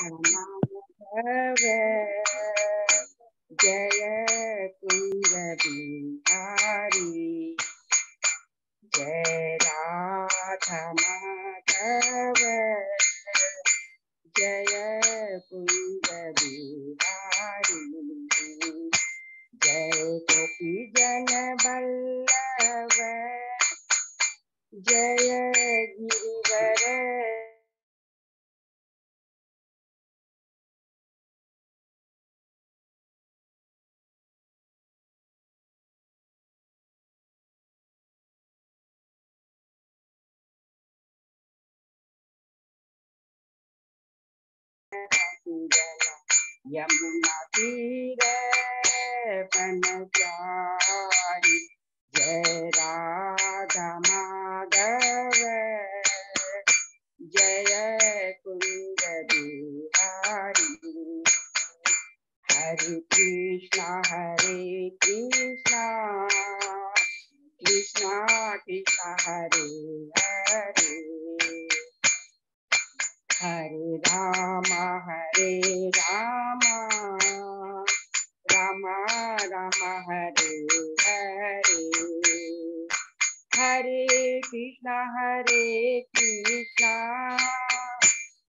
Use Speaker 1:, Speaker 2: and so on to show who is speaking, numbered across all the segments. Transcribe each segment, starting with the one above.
Speaker 1: माधव जय कुंज बिहारी जय राधा माधव जय कुंज बिहारी जय गोपी जन वल्लभ जय गिरिवर यमुना तीर बनचारी जय राधा माधव जय कुंज बिहारी हरे कृष्णा कृष्णा कृष्णा हरे हरे हरे राम राम राम हरे हरे हरे कृष्णा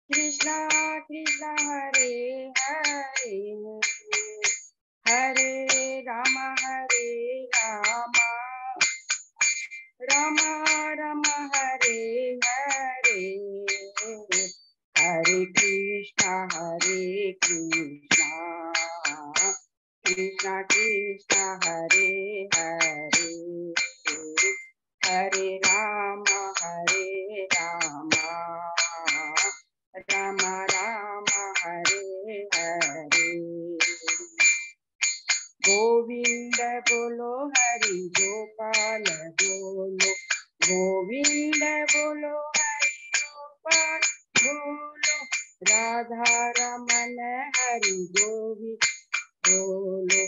Speaker 1: कृष्णा कृष्णा हरे हरे हरे राम राम राम हरे हरे हरे कृष्णा कृष्णा कृष्णा हरे हरे हरे राम राम राम हरे हरे गोविंद बोलो हरि गोपाल बोलो गोविंद बोलो हरि गोपाल बोलो राधा रमन हरि गोविंद बोलो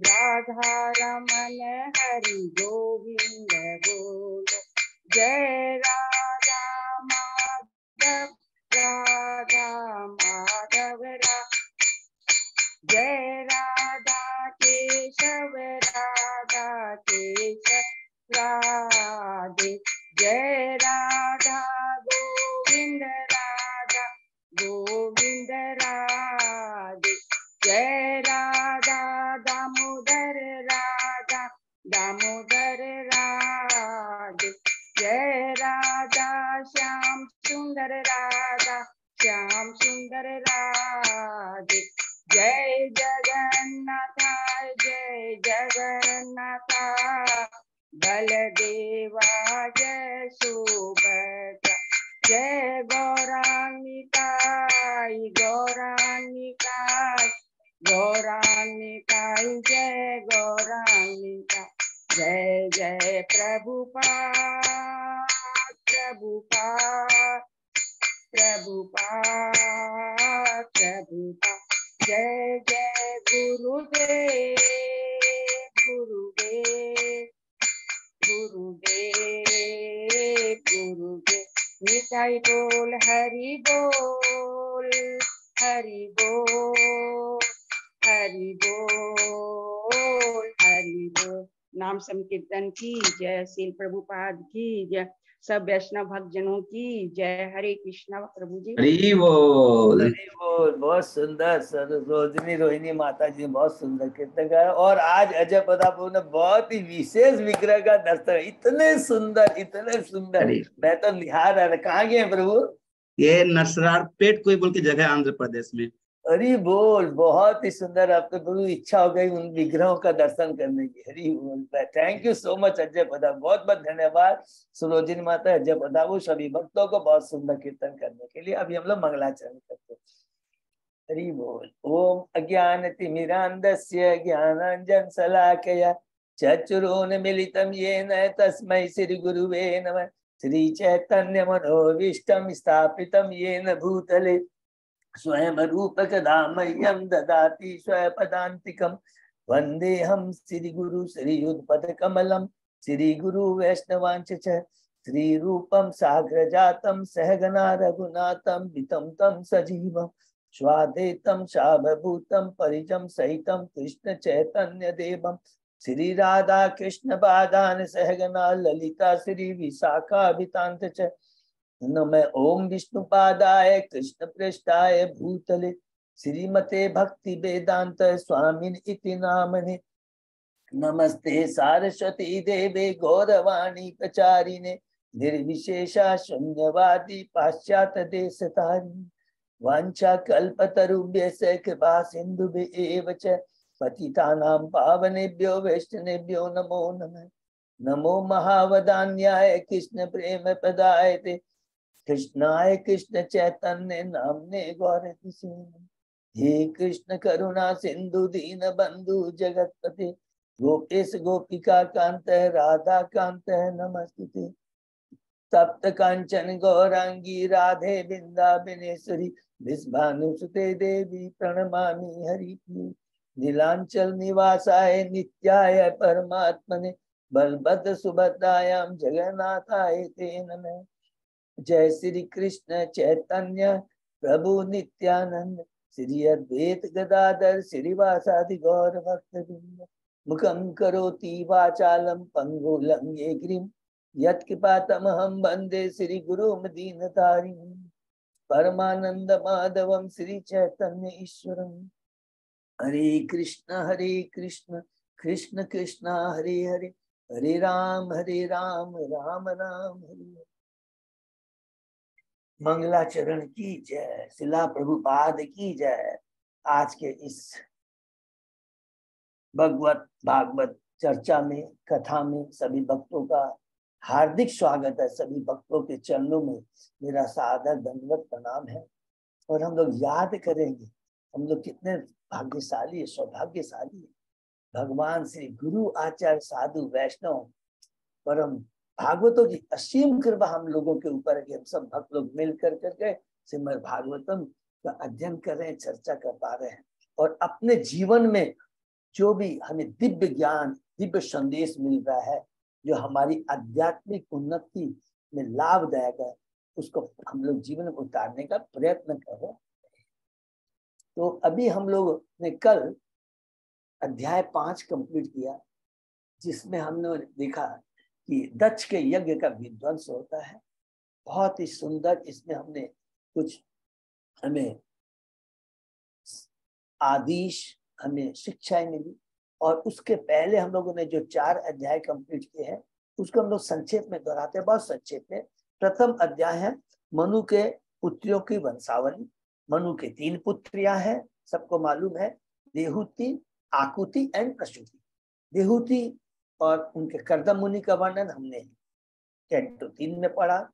Speaker 1: राधा रमन हरि गोविंद बोलो जय राधा माधव जय राधा केशव राधे जय राधा गोविंद राधे जय राधा दामोदर राधे जय राधा श्याम सुंदर राधे जय जगन्नाथ बलदेवा जय सुभद्रा जय गौरांगिकाई जय गौरांगिका जय जय प्रभुपाद जय जय गुरुदेव निताई बोल हरि बोल नाम संकीर्तन की जय श्री प्रभुपाद की जय सब वैष्णव भक्तजनों की जय हरे कृष्णा प्रभु जी
Speaker 2: हरि बोल बहुत सुंदर सरोजिनी रोहिणी माता जी बहुत सुंदर कीर्तन गाया। और आज अजय प्रताप ने बहुत ही विशेष विग्रह का दर्शन इतने सुंदर मैं तो निहार रहा। कहाँ गए प्रभु?
Speaker 3: ये नरसरापेट कोई बोल की जगह आंध्र प्रदेश में।
Speaker 2: हरि बोल बहुत ही सुंदर। अब तो प्रभु इच्छा हो गई उन विग्रहों का दर्शन करने की। हरि बोल। Thank you so much Ajay Pratap. बहुत बहुत धन्यवाद सरोजिनी माता अजय प्रताप सभी भक्तों को बहुत सुंदर कीर्तन करने के लिए। अभी हम लोग मंगलाचरण करते हैं। हरि बोल। ओम अज्ञानतिमिरान्धस्य ज्ञानाञ्जन शलाकया चक्षुरुन्मीलितं येन तस्मै श्री गुरुवे नमः। श्री चैतन्य मनोभीष्टं स्थापितं येन भूतले स्वयं रूपकदा मह्यं ददाति स्वपदान्तिकं। वन्देऽहं श्री गुरु श्रीयुतपदकमलं श्री गुरु वैष्णवांच श्री रूपं साग्रजातं सहगना रघुनाथं वितं तं सजीवं स्वादेतम सावभूतम परिजम सहितम कृष्ण चैतन्य देवम श्री राधा कृष्ण पादान सहगना ललिता श्री विशाखाभितांत च नमः ओम विष्णुपादाय कृष्ण पृष्ठाय भूतले श्रीमते भक्ति वेदांत स्वामिन इति नामने नमस्ते सारस्वती देवे गौरवाणी प्रचारिणे निर्विशेषा शून्यवादी पाश्चात्य देशतारिणे वाञ्छा कल्पतरुभ्यश्च कृपा सिन्धुभ्येव च पतितानां पावनेभ्यो वैष्णवेभ्यो नमो नमः। नमो महावदान्याय कृष्ण प्रेम प्रदायते कृष्णाय कृष्ण चैतन्य नामने गौरतिसे हे कृष्ण करुणा सिंधु दीन बंधु जगतपते गोपेश गोपिका कांत राधा कांत नमस्ते तप्त कांचन गौरांगी राधे वृंदावनेश्वरी विश्वानुसुते देवी प्रणमामि हरिप्रिये नीलांचल निवासाय नित्याय परमात्मने बलभद्र सुभद्रायां जगन्नाथाय ते नमः। जय श्री कृष्ण चैतन्य प्रभु नित्यानंद श्री अद्वैत गदाधर श्रीवासादि गौर भक्तवृंद मुखं करोति वाचालं पंगुलं गिरिं यत्कृपातमहं वन्दे श्री गुरुं दीनतारिणं परमानंद माधवं श्री चैतन्य ईश्वरं। हरे कृष्ण कृष्ण कृष्ण हरे हरे हरे राम राम राम हरे। मंगलाचरण की जय, शिला प्रभुपाद की जय। आज के इस भागवत चर्चा में, कथा में सभी भक्तों का हार्दिक स्वागत है। सभी भक्तों के चरणों में मेरा सादर दंडवत प्रणाम है। और हम लोग याद करेंगे हम लोग कितने भाग्यशाली है, सौभाग्यशाली है। भगवान श्री गुरु आचार्य साधु वैष्णव परम भागवतों की असीम कृपा हम लोगों के ऊपर है कि हम सब भक्त लोग मिल करके श्रीमद् भागवतम का अध्ययन कर रहे हैं, चर्चा कर पा रहे हैं। और अपने जीवन में जो भी हमें दिव्य ज्ञान, दिव्य संदेश मिल रहा है, जो हमारी आध्यात्मिक उन्नति में लाभदायक है, उसको हम लोग जीवन में उतारने का प्रयत्न कर रहे हैं। तो अभी हम लोग ने कल अध्याय 5 कंप्लीट किया, जिसमें हमने देखा कि दक्ष के यज्ञ का विध्वंस होता है। बहुत ही सुंदर इसमें हमने कुछ हमें आदेश, हमें शिक्षाएं मिली। और उसके पहले हम लोगों ने जो 4 अध्याय कंप्लीट किए हैं उसको हम लोग संक्षेप में दोहराते हैं, बहुत संक्षेप में। प्रथम अध्याय है मनु के पुत्रियों की वंशावली। मनु के 3 पुत्रियां हैं, सबको मालूम है, देहुति, आकुति एंड प्रसूति। देहुति और उनके कर्दम मुनि का वर्णन हमने कैंटो 3 में पढ़ा।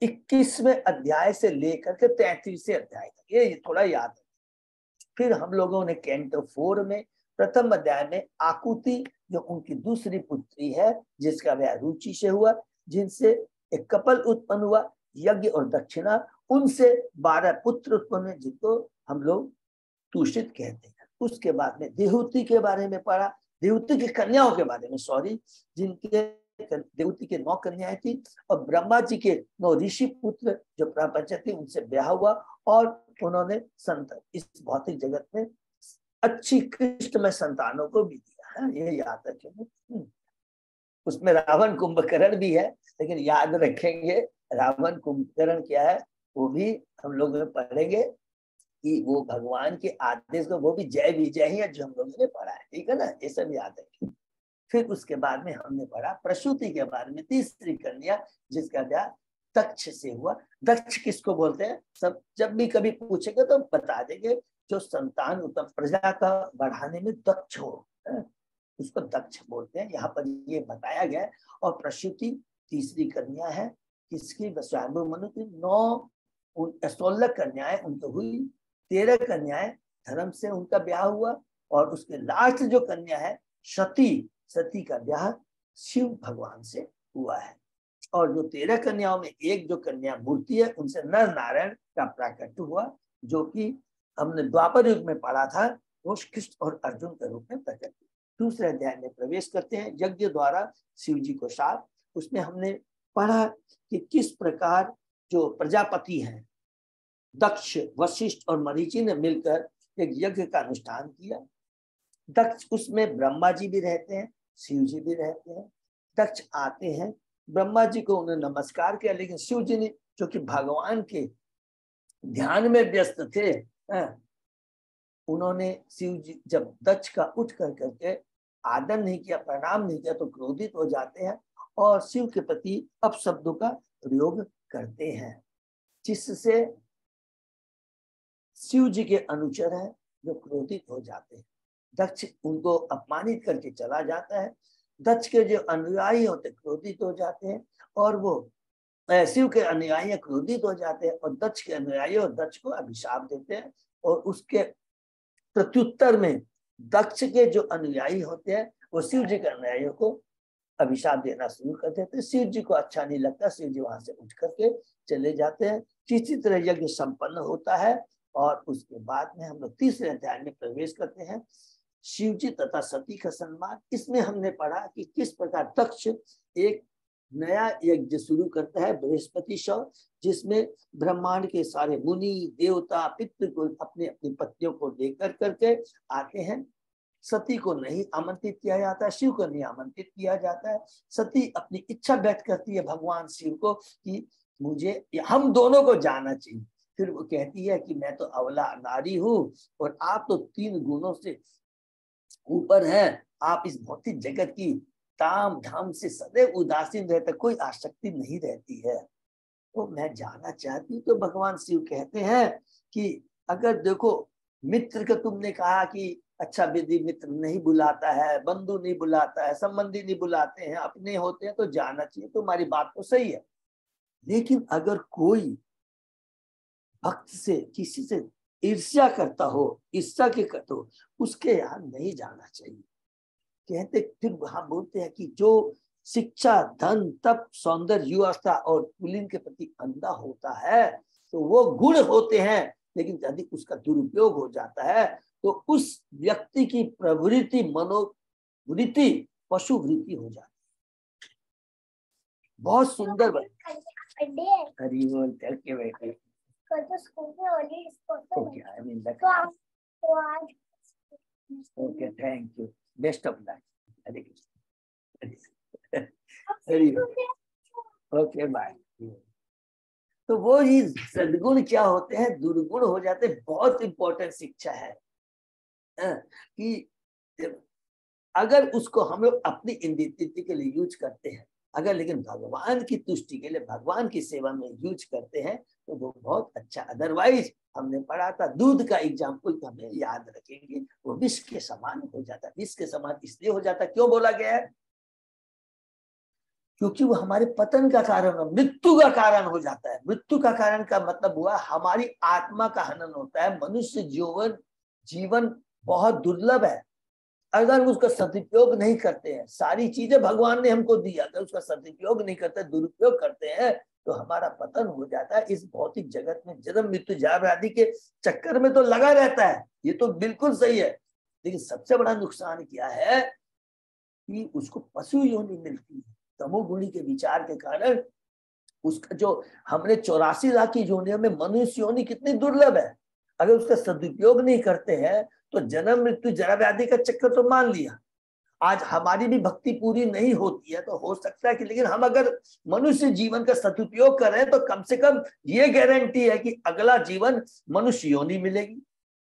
Speaker 2: 21वें अध्याय से लेकर के 33वें अध्याय तक, ये थोड़ा याद है। फिर हम लोगों ने कैंटो 4 में प्रथम अध्याय में आकुति, जो उनकी दूसरी पुत्री है, जिसका ब्याह रुचि से हुआ, जिनसे एक कपल उत्पन्न हुआ, यज्ञ और दक्षिणा, उनसे 12 पुत्र उत्पन्न हुए, जिनको हम लोग तुषित कहते हैं। उसके बाद में देहुति के बारे में पढ़ा, देहुति की कन्याओं के बारे में, जिनके देहुति के 9 कन्याएं थी और ब्रह्मा जी के 9 ऋषि पुत्र जो प्रपंच थे, उनसे ब्याह हुआ और उन्होंने इस भौतिक जगत में अच्छी कृष्णमय संतानों को भी दिया है। ये याद रखेंगे। उसमें रावण कुंभकर्ण भी है, लेकिन याद रखेंगे रावण कुंभकर्ण क्या है वो भी हम लोग पढ़ेंगे कि वो भगवान के आदेश को, वो भी जय विजय ही है जो हम लोगों ने पढ़ा है, ठीक है ना, ये सब याद रखें। फिर उसके बाद में हमने पढ़ा प्रसूति के बारे में, तीसरी कन्या जिसका ब्याह दक्ष से हुआ। दक्ष किसको बोलते हैं, सब जब भी कभी पूछेंगे तो बता देंगे, जो संतान उत्तम प्रजा का बढ़ाने में दक्ष हो, उसको दक्ष बोलते हैं, यहाँ पर ये बताया गया। और प्रसूति तीसरी कन्या है, किसकी, स्वयंभू मनु की 16 कन्याएं उनको हुई, 13 कन्याएं धर्म से उनका ब्याह हुआ। और उसके लास्ट जो कन्या है सती का ब्याह शिव भगवान से हुआ है। और जो 13 कन्याओं में एक जो कन्या मूर्ति है, उनसे नर नारायण का प्राकट्य हुआ, जो कि हमने द्वापर युग में पढ़ा था, वो कृष्ण और अर्जुन के रूप में प्रकट हुआ। दूसरे अध्याय में प्रवेश करते हैं, यज्ञ द्वारा शिव जी को शाप। उसमें हमने पढ़ा कि किस प्रकार जो प्रजापति हैं, दक्ष, वशिष्ठ और मरीचि ने मिलकर एक यज्ञ का अनुष्ठान किया। दक्ष, उसमें ब्रह्मा जी भी रहते हैं, शिव जी भी रहते हैं। दक्ष आते हैं, ब्रह्मा जी को उन्होंने नमस्कार किया, लेकिन शिव जी ने, जो कि भगवान के ध्यान में व्यस्त थे, उन्होंने शिव जी जब दक्ष का उठ कर करके आदर नहीं किया, प्रणाम नहीं किया, तो क्रोधित हो जाते हैं और शिव के प्रति अपशब्दों का प्रयोग करते हैं, जिससे शिव जी के अनुचर हैं जो क्रोधित हो जाते हैं। दक्ष उनको अपमानित करके चला जाता है। दक्ष के जो अनुयायी होते क्रोधित हो जाते हैं और वो शिव के अनुयायी क्रोधित हो जाते हैं और दक्ष के अनुयायी और दक्ष को अभिशाप देते हैं। और उसके प्रत्युत्तर में दक्ष के जो अनुयायी होते हैं वो शिव जी के अनुयायियों को अभिशाप देना शुरू कर देते हैं। शिव जी को अच्छा नहीं लगता, शिव जी वहां से उठ करके चले जाते हैं। किसी तरह यज्ञ संपन्न होता है और उसके बाद में हम लोग तीसरे अध्याय में प्रवेश करते हैं, शिव जी तथा सती का सम्मान। इसमें हमने पढ़ा कि किस प्रकार दक्ष एक नया यज्ञ शुरू करता है, बृहस्पति शव, जिसमें ब्रह्मांड के सारे मुनि देवता पितृकुल अपने अपनी पत्नियों को लेकर करके आते हैं। सती को नहीं आमंत्रित किया जाता है, शिव को नहीं आमंत्रित किया जाता है। सती अपनी इच्छा व्यक्त करती है भगवान शिव को कि मुझे, हम दोनों को जाना चाहिए। फिर वो कहती है कि मैं तो अवला नारी हूँ और आप तो 3 गुणों से ऊपर हैं, आप इस भौतिक जगत की ताम धाम से सदैव उदासीन रहते, कोई आसक्ति नहीं रहती है, तो मैं जाना चाहती हूँ। तो भगवान शिव कहते हैं कि अगर देखो, मित्र का तुमने कहा कि अच्छा विधि मित्र नहीं बुलाता है, बंधु नहीं बुलाता है, संबंधी नहीं बुलाते हैं, अपने होते हैं तो जाना चाहिए, तुम्हारी बात तो सही है। लेकिन अगर कोई भक्त से किसी से ईर्ष्या करता हो, ईर्ष्या के करता हो, उसके यहाँ नहीं जाना चाहिए। कहते फिर वहां बोलते हैं कि जो शिक्षा, धन, तप, सौंदर्य, युवावस्था और पुलिन के प्रति अंधा होता है तो वो गुण होते हैं, लेकिन यदि उसका दुरुपयोग हो जाता है तो उस व्यक्ति की प्रवृत्ति, मनोवृत्ति पशु वृत्ति हो जाती है। बहुत सुंदर हरी बोल करके बैठे। Okay, thank you, best of luck. Hare Krishna. Okay bye. तो वो ही सद्गुण क्या होते हैं, दुर्गुण हो जाते हैं। बहुत इंपॉर्टेंट शिक्षा है कि अगर उसको हम लोग अपनी इंद्रिय के लिए यूज करते हैं, अगर लेकिन भगवान की तुष्टि के लिए, भगवान की सेवा में यूज करते हैं तो वो बहुत अच्छा। अदरवाइज हमने पढ़ा था दूध का एग्जाम्पल, तो हमें याद रखेंगे, वो विष के समान हो जाता है। विष के समान इसलिए हो जाता है, क्यों बोला गया है? क्योंकि वो हमारे पतन का कारण, मृत्यु का कारण हो जाता है। मृत्यु का कारण का मतलब हुआ हमारी आत्मा का हनन होता है। मनुष्य जीवन बहुत दुर्लभ है, अगर उसका सदुपयोग नहीं करते हैं। सारी चीजें भगवान ने हमको दी, अगर उसका सदुपयोग नहीं करते, दुरुपयोग करते हैं, तो हमारा पतन हो जाता है। इस भौतिक जगत में जन्म मृत्यु जरा आदि के चक्कर में तो लगा रहता है, ये तो बिल्कुल सही है। लेकिन सबसे बड़ा नुकसान क्या है कि उसको पशु योनि मिलती है। तमोगुणी के विचार के कारण उसका जो, हमने 84 लाख की योनियों में मनुष्य योनि कितनी दुर्लभ है, अगर उसका सदुपयोग नहीं करते हैं तो जन्म मृत्यु जरा व्याधि का चक्कर तो मान लिया। आज हमारी भी भक्ति पूरी नहीं होती है तो हो सकता है कि, लेकिन हम अगर मनुष्य जीवन का सदुपयोग कर रहे हैं तो कम से कम ये गारंटी है कि अगला जीवन मनुष्य योनि मिलेगी।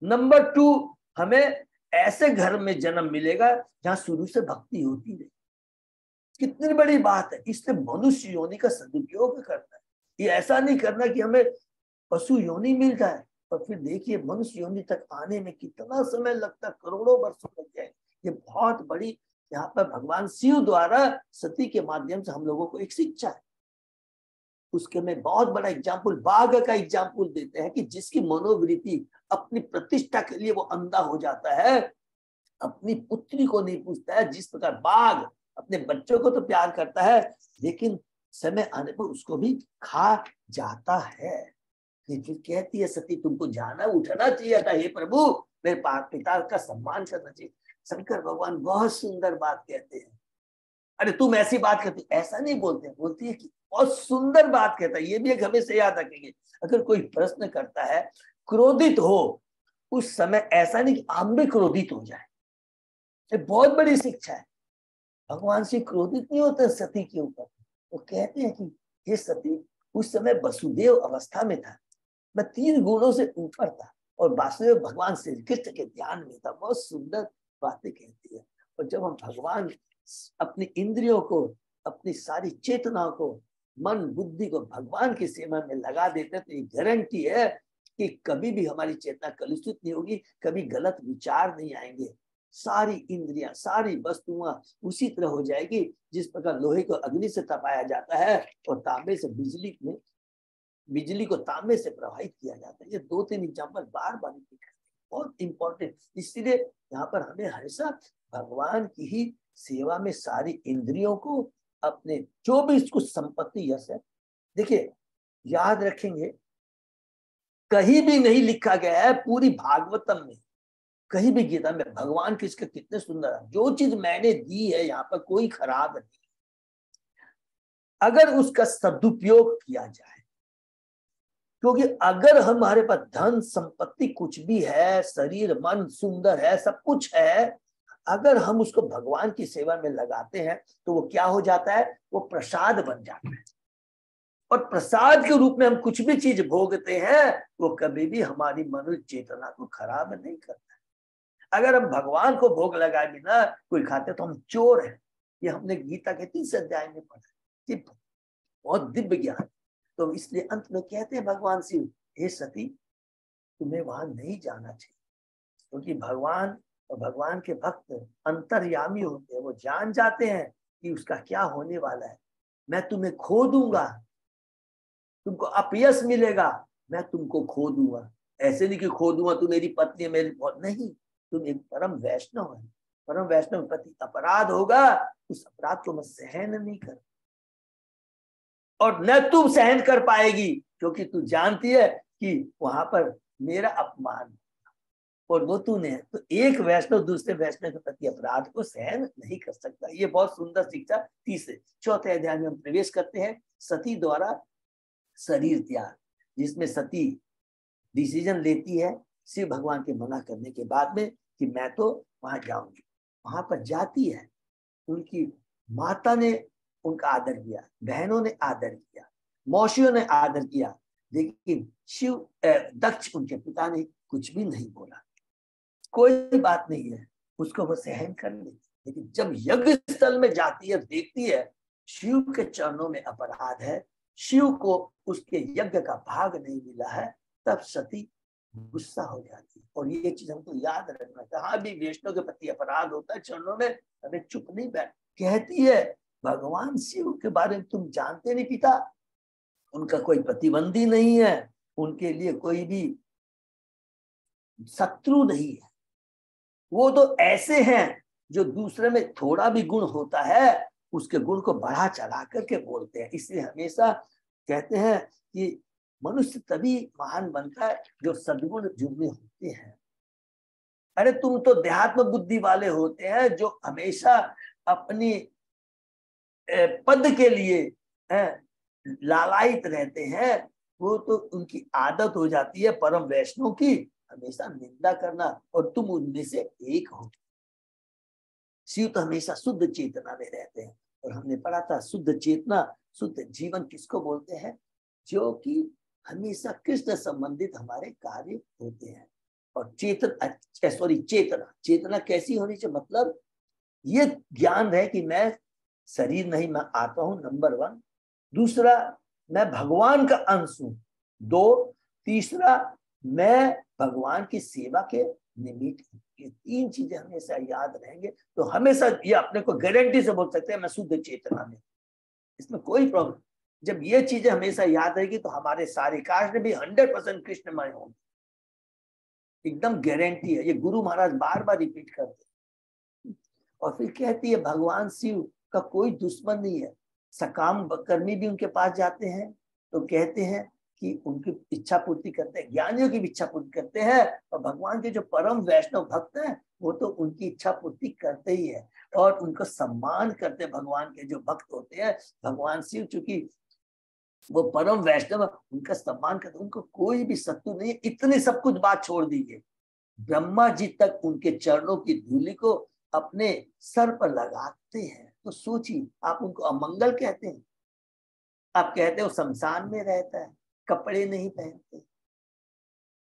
Speaker 2: नंबर 2, हमें ऐसे घर में जन्म मिलेगा जहां शुरू से भक्ति होती रहे। कितनी बड़ी बात है। इसलिए मनुष्य योनि का सदुपयोग करना है, ये ऐसा नहीं करना कि हमें पशु योनि मिल जाए और फिर देखिए मनुष्य योनि तक आने में कितना समय लगता है, करोड़ों वर्षों लग जाए। ये बहुत बड़ी यहाँ पर भगवान शिव द्वारा सती के माध्यम से हम लोगों को एक शिक्षा है। उसके में बहुत बड़ा एग्जाम्पल, बाघ का एग्जाम्पल देते हैं कि जिसकी मनोवृत्ति अपनी प्रतिष्ठा के लिए वो अंधा हो जाता है, अपनी पुत्री को नहीं पूछता है। जिस प्रकार बाघ अपने बच्चों को तो प्यार करता है, लेकिन समय आने पर उसको भी खा जाता है। फिर कहती है सती, तुमको जाना उठना चाहिए था, हे प्रभु मेरे पिता का सम्मान करना चाहिए। शंकर भगवान बहुत सुंदर बात कहते हैं, अरे तुम ऐसी बात करती, ऐसा नहीं बोलते, बोलती है कि बहुत सुंदर बात कहता है, ये भी एक हमेशा याद रखेंगे। अगर कोई प्रश्न करता है, क्रोधित हो, उस समय ऐसा नहीं कि हम भी क्रोधित हो जाए। ये बहुत बड़ी शिक्षा है। भगवान श्री क्रोधित नहीं होते सती के ऊपर। वो कहते हैं कि ये सती, उस समय वसुदेव अवस्था में था, मैं 3 गुणों से ऊपर था और वासुदेव भगवान श्री कृष्ण के ध्यान में था। बहुत सुंदर बातें कहती है। और जब हम भगवान अपनी इंद्रियों को, अपनी सारी चेतनाओं को, मन बुद्धि को भगवान की सेवा में लगा देते हैं, तो ये गारंटी है कि कभी भी हमारी चेतना कलुषित नहीं होगी, कभी गलत विचार नहीं आएंगे। सारी इंद्रियां, सारी वस्तुएं उसी तरह हो जाएगी जिस प्रकार लोहे को अग्नि से तपाया जाता है और तांबे से बिजली को तांबे से प्रभावित किया जाता है। ये 2-3 एग्जाम्पल बार बार बहुत इंपॉर्टेंट। इसलिए यहाँ पर हमें हमेशा भगवान की ही सेवा में सारी इंद्रियों को, अपने जो भी कुछ संपत्ति यश है, देखिए याद रखेंगे, कहीं भी नहीं लिखा गया है पूरी भागवतम में, कहीं भी गीता में, भगवान किसके कितने सुंदर है। जो चीज मैंने दी है यहाँ पर कोई खराब नहीं, अगर उसका सदुपयोग किया जाए। क्योंकि अगर हमारे पास धन संपत्ति कुछ भी है, शरीर मन सुंदर है, सब कुछ है, अगर हम उसको भगवान की सेवा में लगाते हैं तो वो क्या हो जाता है, वो प्रसाद बन जाता है। और प्रसाद के रूप में हम कुछ भी चीज भोगते हैं, वो कभी भी हमारी मनुष्य चेतना को खराब नहीं करता है। अगर हम भगवान को भोग लगाए बिना कोई खाते तो हम चोर हैं। ये हमने गीता के 3 अध्याय में पढ़ा, बहुत दिव्य ज्ञान। तो इसलिए अंत में कहते हैं भगवान शिव, हे सती तुम्हें वहां नहीं जाना चाहिए, क्योंकि भगवान और भगवान के भक्त अंतर्यामी होते हैं। वो जान जाते हैं कि उसका क्या होने वाला है। मैं तुम्हें खो दूंगा, तुमको अपयश मिलेगा, मैं तुमको खो दूंगा। ऐसे नहीं कि खो दूंगा तू मेरी पत्नी है, मेरी नहीं, तुम एक परम वैष्णव है। परम वैष्णव प्रति अपराध होगा, उस अपराध को मैं सहन नहीं कर, और न तुम सहन कर पाएगी, क्योंकि तू जानती है कि वहां पर मेरा अपमान और वो तूने, तो एक वैष्णव दूसरे वैष्णव के प्रति अपराध को सहन नहीं कर सकता। ये बहुत सुंदर शिक्षा 3-4 अध्याय में हम प्रवेश करते हैं। सती द्वारा शरीर त्याग, जिसमें सती डिसीजन लेती है शिव भगवान के मना करने के बाद में कि मैं तो वहां जाऊंगी। वहां पर जाती है, उनकी माता ने उनका आदर किया, बहनों ने आदर किया, मौसियों ने आदर किया, लेकिन शिव दक्ष उनके पिता ने कुछ भी नहीं बोला, कोई बात नहीं है, उसको वो सहन कर लेती। लेकिन जब यज्ञ स्थल में जाती है, देखती है शिव के चरणों में अपराध है, शिव को उसके यज्ञ का भाग नहीं मिला है, तब सती गुस्सा हो जाती है। और ये चीज हमको याद रखना, कहाँ भी वैष्णव के प्रति अपराध होता है चरणों में, हमें चुप नहीं बैठ। कहती है भगवान शिव के बारे में तुम जानते नहीं पिता, उनका कोई प्रतिबंधी नहीं है, उनके लिए कोई भी शत्रु नहीं है। वो तो ऐसे हैं जो दूसरे में थोड़ा भी गुण होता है उसके गुण को बढ़ा चढ़ा करके बोलते हैं। इसलिए हमेशा कहते हैं कि मनुष्य तभी महान बनता है जो सद्गुण जिनमें होते हैं। अरे तुम तो देहात्म बुद्धि वाले होते हैं जो हमेशा अपनी पद के लिए लालायित रहते हैं। वो तो उनकी आदत हो जाती है परम वैष्णव की हमेशा निंदा करना, और तुम उनमें से एक हो। शिव तो हमेशा शुद्ध चेतना में रहते हैं, और हमने पढ़ा था शुद्ध चेतना, शुद्ध जीवन किसको बोलते हैं, जो कि हमेशा कृष्ण संबंधित हमारे कार्य होते हैं। और चेतना कैसी होनी चाहिए, मतलब ये ज्ञान है कि मैं शरीर नहीं, मैं आता हूं, नंबर 1। दूसरा, मैं भगवान का अंश हूं। 2, तीसरा, मैं भगवान की सेवा के निमित्त हूं। ये 3 चीजें हमेशा याद रहेंगे तो हमेशा ये अपने को गारंटी से बोल सकते हैं मैं शुद्ध चेतना में, इसमें कोई प्रॉब्लम। जब ये चीजें हमेशा याद रहेगी तो हमारे सारे कार्य भी 100% कृष्णमय होंगे, एकदम गारंटी है। ये गुरु महाराज बार बार रिपीट करते हैं। और फिर कहती है भगवान शिव का कोई दुश्मन नहीं है। सकाम कर्मी भी उनके पास जाते हैं तो कहते हैं कि उनकी इच्छा पूर्ति करते हैं, ज्ञानियों की भी इच्छा पूर्ति करते हैं। और भगवान के जो परम वैष्णव भक्त हैं वो तो उनकी इच्छा पूर्ति करते ही है और उनको सम्मान करते हैं। भगवान के जो भक्त होते हैं, भगवान शिव चूंकि वो परम वैष्णव, उनका सम्मान करते, उनको कोई भी शत्रु नहीं है। इतनी सब कुछ बात छोड़ दीजिए, ब्रह्मा जी तक उनके चरणों की धूलि को अपने सर पर लगाते हैं। तो सोचिए, आप उनको अमंगल कहते हैं, आप कहते हो शमशान में रहता है, कपड़े नहीं पहनते।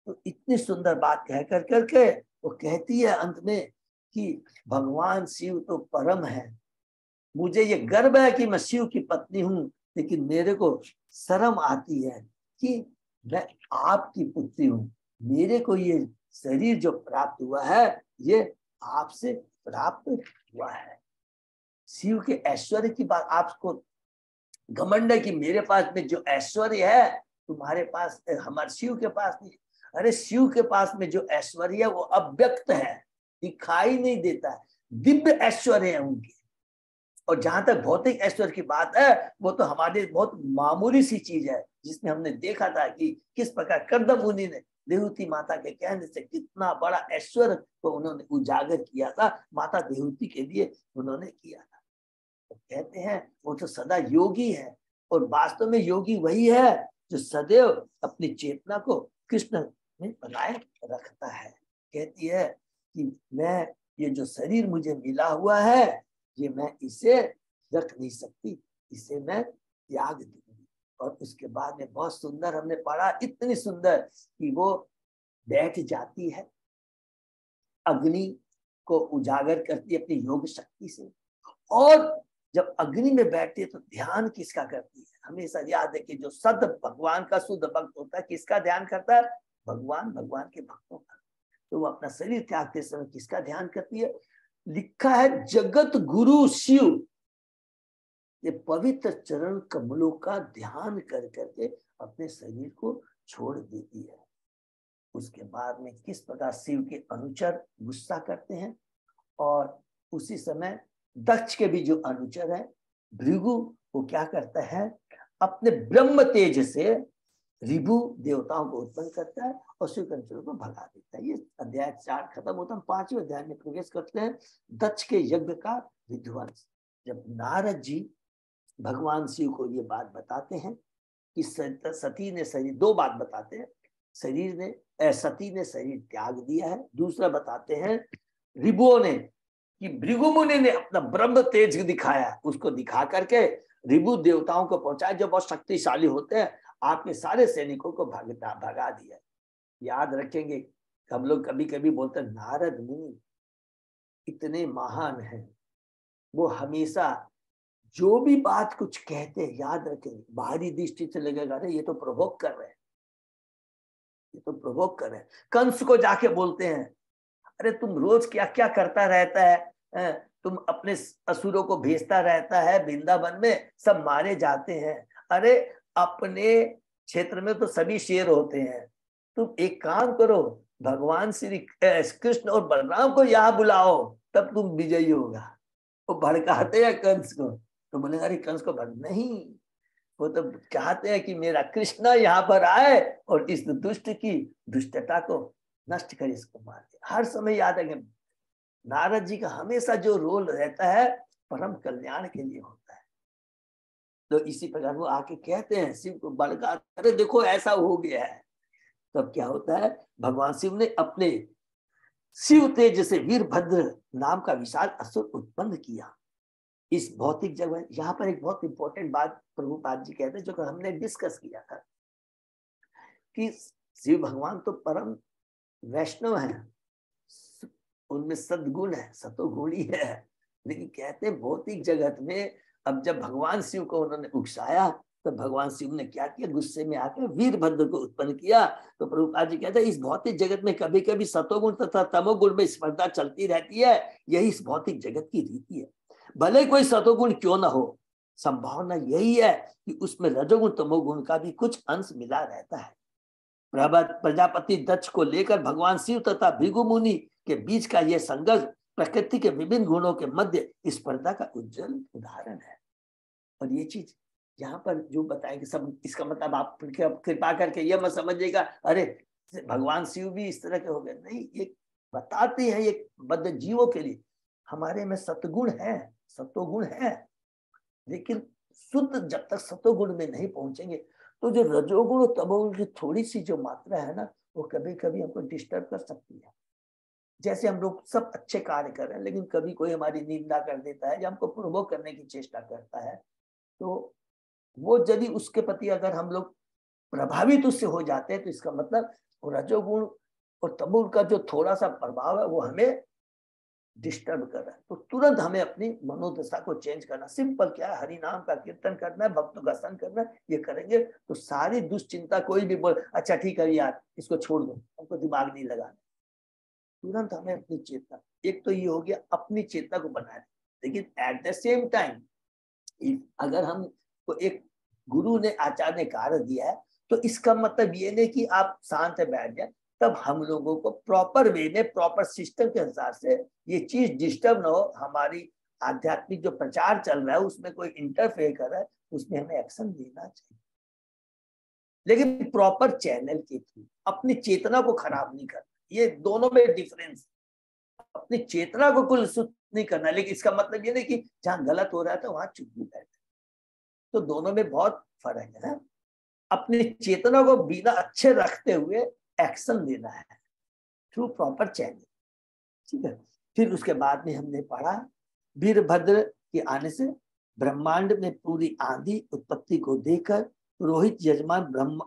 Speaker 2: तो इतनी सुंदर बात कह कर करके वो कहती है अंत में कि भगवान शिव तो परम है, मुझे ये गर्व है कि मैं शिव की पत्नी हूं, लेकिन मेरे को शर्म आती है कि मैं आपकी पुत्री हूं। मेरे को ये शरीर जो प्राप्त हुआ है ये आपसे प्राप्त हुआ है। शिव के ऐश्वर्य की बात, आपको घमंड है कि मेरे पास में जो ऐश्वर्य है तुम्हारे पास, हमारे शिव के पास नहीं। अरे शिव के पास में जो ऐश्वर्य है वो अव्यक्त है, दिखाई नहीं देता है, दिव्य ऐश्वर्य है उनके। और जहां तक भौतिक ऐश्वर्य की बात है वो तो हमारे बहुत मामूली सी चीज है, जिसमें हमने देखा था कि किस प्रकार कर्दम मुनि ने देवहूति माता के कहने से कितना बड़ा ऐश्वर्य को उन्होंने उजागर किया था, माता देवहूति के लिए उन्होंने किया था। तो कहते हैं वो तो सदा योगी है, और वास्तव में योगी वही है जो सदैव अपनी चेतना को कृष्ण में बनाए रखता है। कहती है कि मैं, ये जो शरीर मुझे मिला हुआ है ये मैं इसे रख नहीं सकती, इसे मैं त्याग दूंगी। और उसके बाद में बहुत सुंदर हमने पढ़ा, इतनी सुंदर कि वो बैठ जाती है, अग्नि को उजागर करती है अपनी योग शक्ति से। और जब अग्नि में बैठती है तो ध्यान किसका करती है? हमेशा याद है कि जो सद भगवान का शुद्ध भक्त होता है किसका ध्यान करता है? भगवान, भगवान के भक्तों का। तो वो अपना शरीर त्यागते समय किसका ध्यान करती है? लिखा है जगत गुरु शिव, ये पवित्र चरण कमलों का ध्यान कर करके अपने शरीर को छोड़ देती है। उसके बाद में किस प्रकार शिव के अनुचर गुस्सा करते हैं, और उसी समय दक्ष के भी जो अनुचर है भृगु, वो क्या करता है? अपने ब्रह्म तेज से रिभु देवताओं को उत्पन्न करता है और शिव के अनुचरों को भगा देता है। ये अध्याय 4 खत्म होता है। 5वें अध्याय में प्रवेश करते हैं, दक्ष के यज्ञ का विध्वंस। जब नारद जी भगवान शिव को ये बात बताते हैं कि सती ने शरीर, 2 बात बताते हैं, शरीर ने, सती ने शरीर त्याग दिया है। दूसरा बताते हैं रिभुओं ने, कि भृगु मुनि ने अपना ब्रह्म तेज दिखाया, उसको दिखा करके रिभु देवताओं को पहुंचाया जो बहुत शक्तिशाली होते हैं, आपके सारे सैनिकों को भगा दिया। याद रखेंगे, हम लोग कभी कभी बोलते हैं नारद मुनि इतने महान हैं, वो हमेशा जो भी बात कुछ कहते हैं, याद रखेंगे, बाहरी दृष्टि से लगेगा अरे ये तो प्रोवोक कर रहे हैं, ये तो प्रोवोक कर रहे हैं। कंस को जाके बोलते हैं अरे तुम रोज क्या क्या करता रहता है, तुम अपने असुरों को भेजता रहता है वृंदावन में, सब मारे जाते हैं। अरे अपने क्षेत्र में तो सभी शेर होते हैं, तुम एक काम करो, भगवान श्री कृष्ण और बलराम को यहाँ बुलाओ, तब तुम विजयी होगा। वो भड़काते हैं कंस को, तो बोले अरे कंस को भड़क नहीं, वो तो चाहते हैं कि मेरा कृष्ण यहाँ पर आए और इस दुष्ट की दुष्टता को नष्ट करे, इसको मार दे। हर समय याद है कि नारद जी का हमेशा जो रोल रहता है परम कल्याण के लिए होता है। तो इसी प्रकार वो आके कहते हैं शिव को भड़का, अरे देखो ऐसा हो गया है। तब तो क्या होता है, भगवान शिव ने अपने शिव तेज से वीरभद्र नाम का विशाल असुर उत्पन्न किया इस भौतिक जगह। यहाँ पर एक बहुत इंपॉर्टेंट बात प्रभुपाद जी कहते हैं जो हमने डिस्कस किया था, कि शिव भगवान तो परम वैष्णव है, उनमें सद्गुण है, सतोगुणी है, लेकिन कहते हैं भौतिक जगत में अब जब भगवान शिव को उन्होंने उकसाया तो भगवान शिव ने क्या किया, गुस्से में आकर वीरभद्र को उत्पन्न किया। तो प्रभुपाद जी कहते हैं इस भौतिक जगत में कभी कभी सतोगुण तथा तमोगुण में स्पर्धा चलती रहती है, यही इस भौतिक जगत की रीति है। भले कोई सतोगुण क्यों ना हो, संभावना यही है कि उसमें रजोगुण तमोगुण का भी कुछ अंश मिला रहता है। प्रजापति दक्ष को लेकर भगवान शिव तथा भृगु मुनि के बीच का यह संघर्ष प्रकृति के विभिन्न गुणों के मध्य स्पर्धा का उज्जवल उदाहरण है। और ये चीज यहाँ पर जो बताएंगे सब, इसका मतलब आप कृपा करके ये मत समझिएगा अरे भगवान शिव भी इस तरह के हो गए, नहीं, ये बताते हैं ये बद्ध जीवों के लिए हमारे में सतगुण है, सतोगुण है, लेकिन शुद्ध जब तक सतोगुण में नहीं पहुंचेंगे तो जो रजोगुण और तमोगुण की थोड़ी सी जो मात्रा है ना, वो कभी कभी हमको डिस्टर्ब कर सकती है। जैसे हम लोग सब अच्छे कार्य कर रहे हैं, लेकिन कभी कोई हमारी निंदा कर देता है या हमको प्रोवोक करने की चेष्टा करता है, तो वो यदि उसके प्रति अगर हम लोग प्रभावित उससे हो जाते हैं, तो इसका मतलब रजोगुण और तमोगुण का जो थोड़ा सा प्रभाव है वो हमें डिस्टर्ब कर रहा है। तो तुरंत हमें अपनी मनोदशा को चेंज करना। सिंपल क्या है, हरि नाम का कीर्तन करना है, भक्तों का संग करना है, ये करेंगे तो सारी दुश्चिंता, कोई भी बोल अच्छा ठीक है यार इसको छोड़ दो, हमको दिमाग नहीं लगाना, तुरंत हमें अपनी चेतना, एक तो ये हो गया अपनी चेतना को बनाए। लेकिन एट द सेम टाइम अगर हम को एक गुरु ने, आचार्य ने कार्य दिया है, तो इसका मतलब ये नहीं कि आप शांत बैठ जाए। तब हम लोगों को प्रॉपर वे में, प्रॉपर सिस्टम के अनुसार से ये चीज डिस्टर्ब ना हो। हमारी आध्यात्मिक जो प्रचार चल रहा है उसमें कोई इंटरफेयर कर रहा है, उसमें हमें एक्शन लेना चाहिए, लेकिन प्रॉपर चैनल के थ्रू। अपनी चेतना को खराब नहीं करना, ये दोनों में डिफरेंस। अपनी चेतना को कुल नहीं करना, लेकिन इसका मतलब ये नहीं कि जहां गलत हो रहा था वहां चुप भी बैठे, तो दोनों में बहुत फर्क है। अपनी चेतना को बिना अच्छे रखते हुए एक्शन लेना है थ्रू प्रॉपर चैनल, ठीक है। फिर उसके बाद में हमने पढ़ा वीरभद्र के आने से ब्रह्मांड में पूरी आंधी उत्पत्ति को देखकर पुरोहित, यजमान,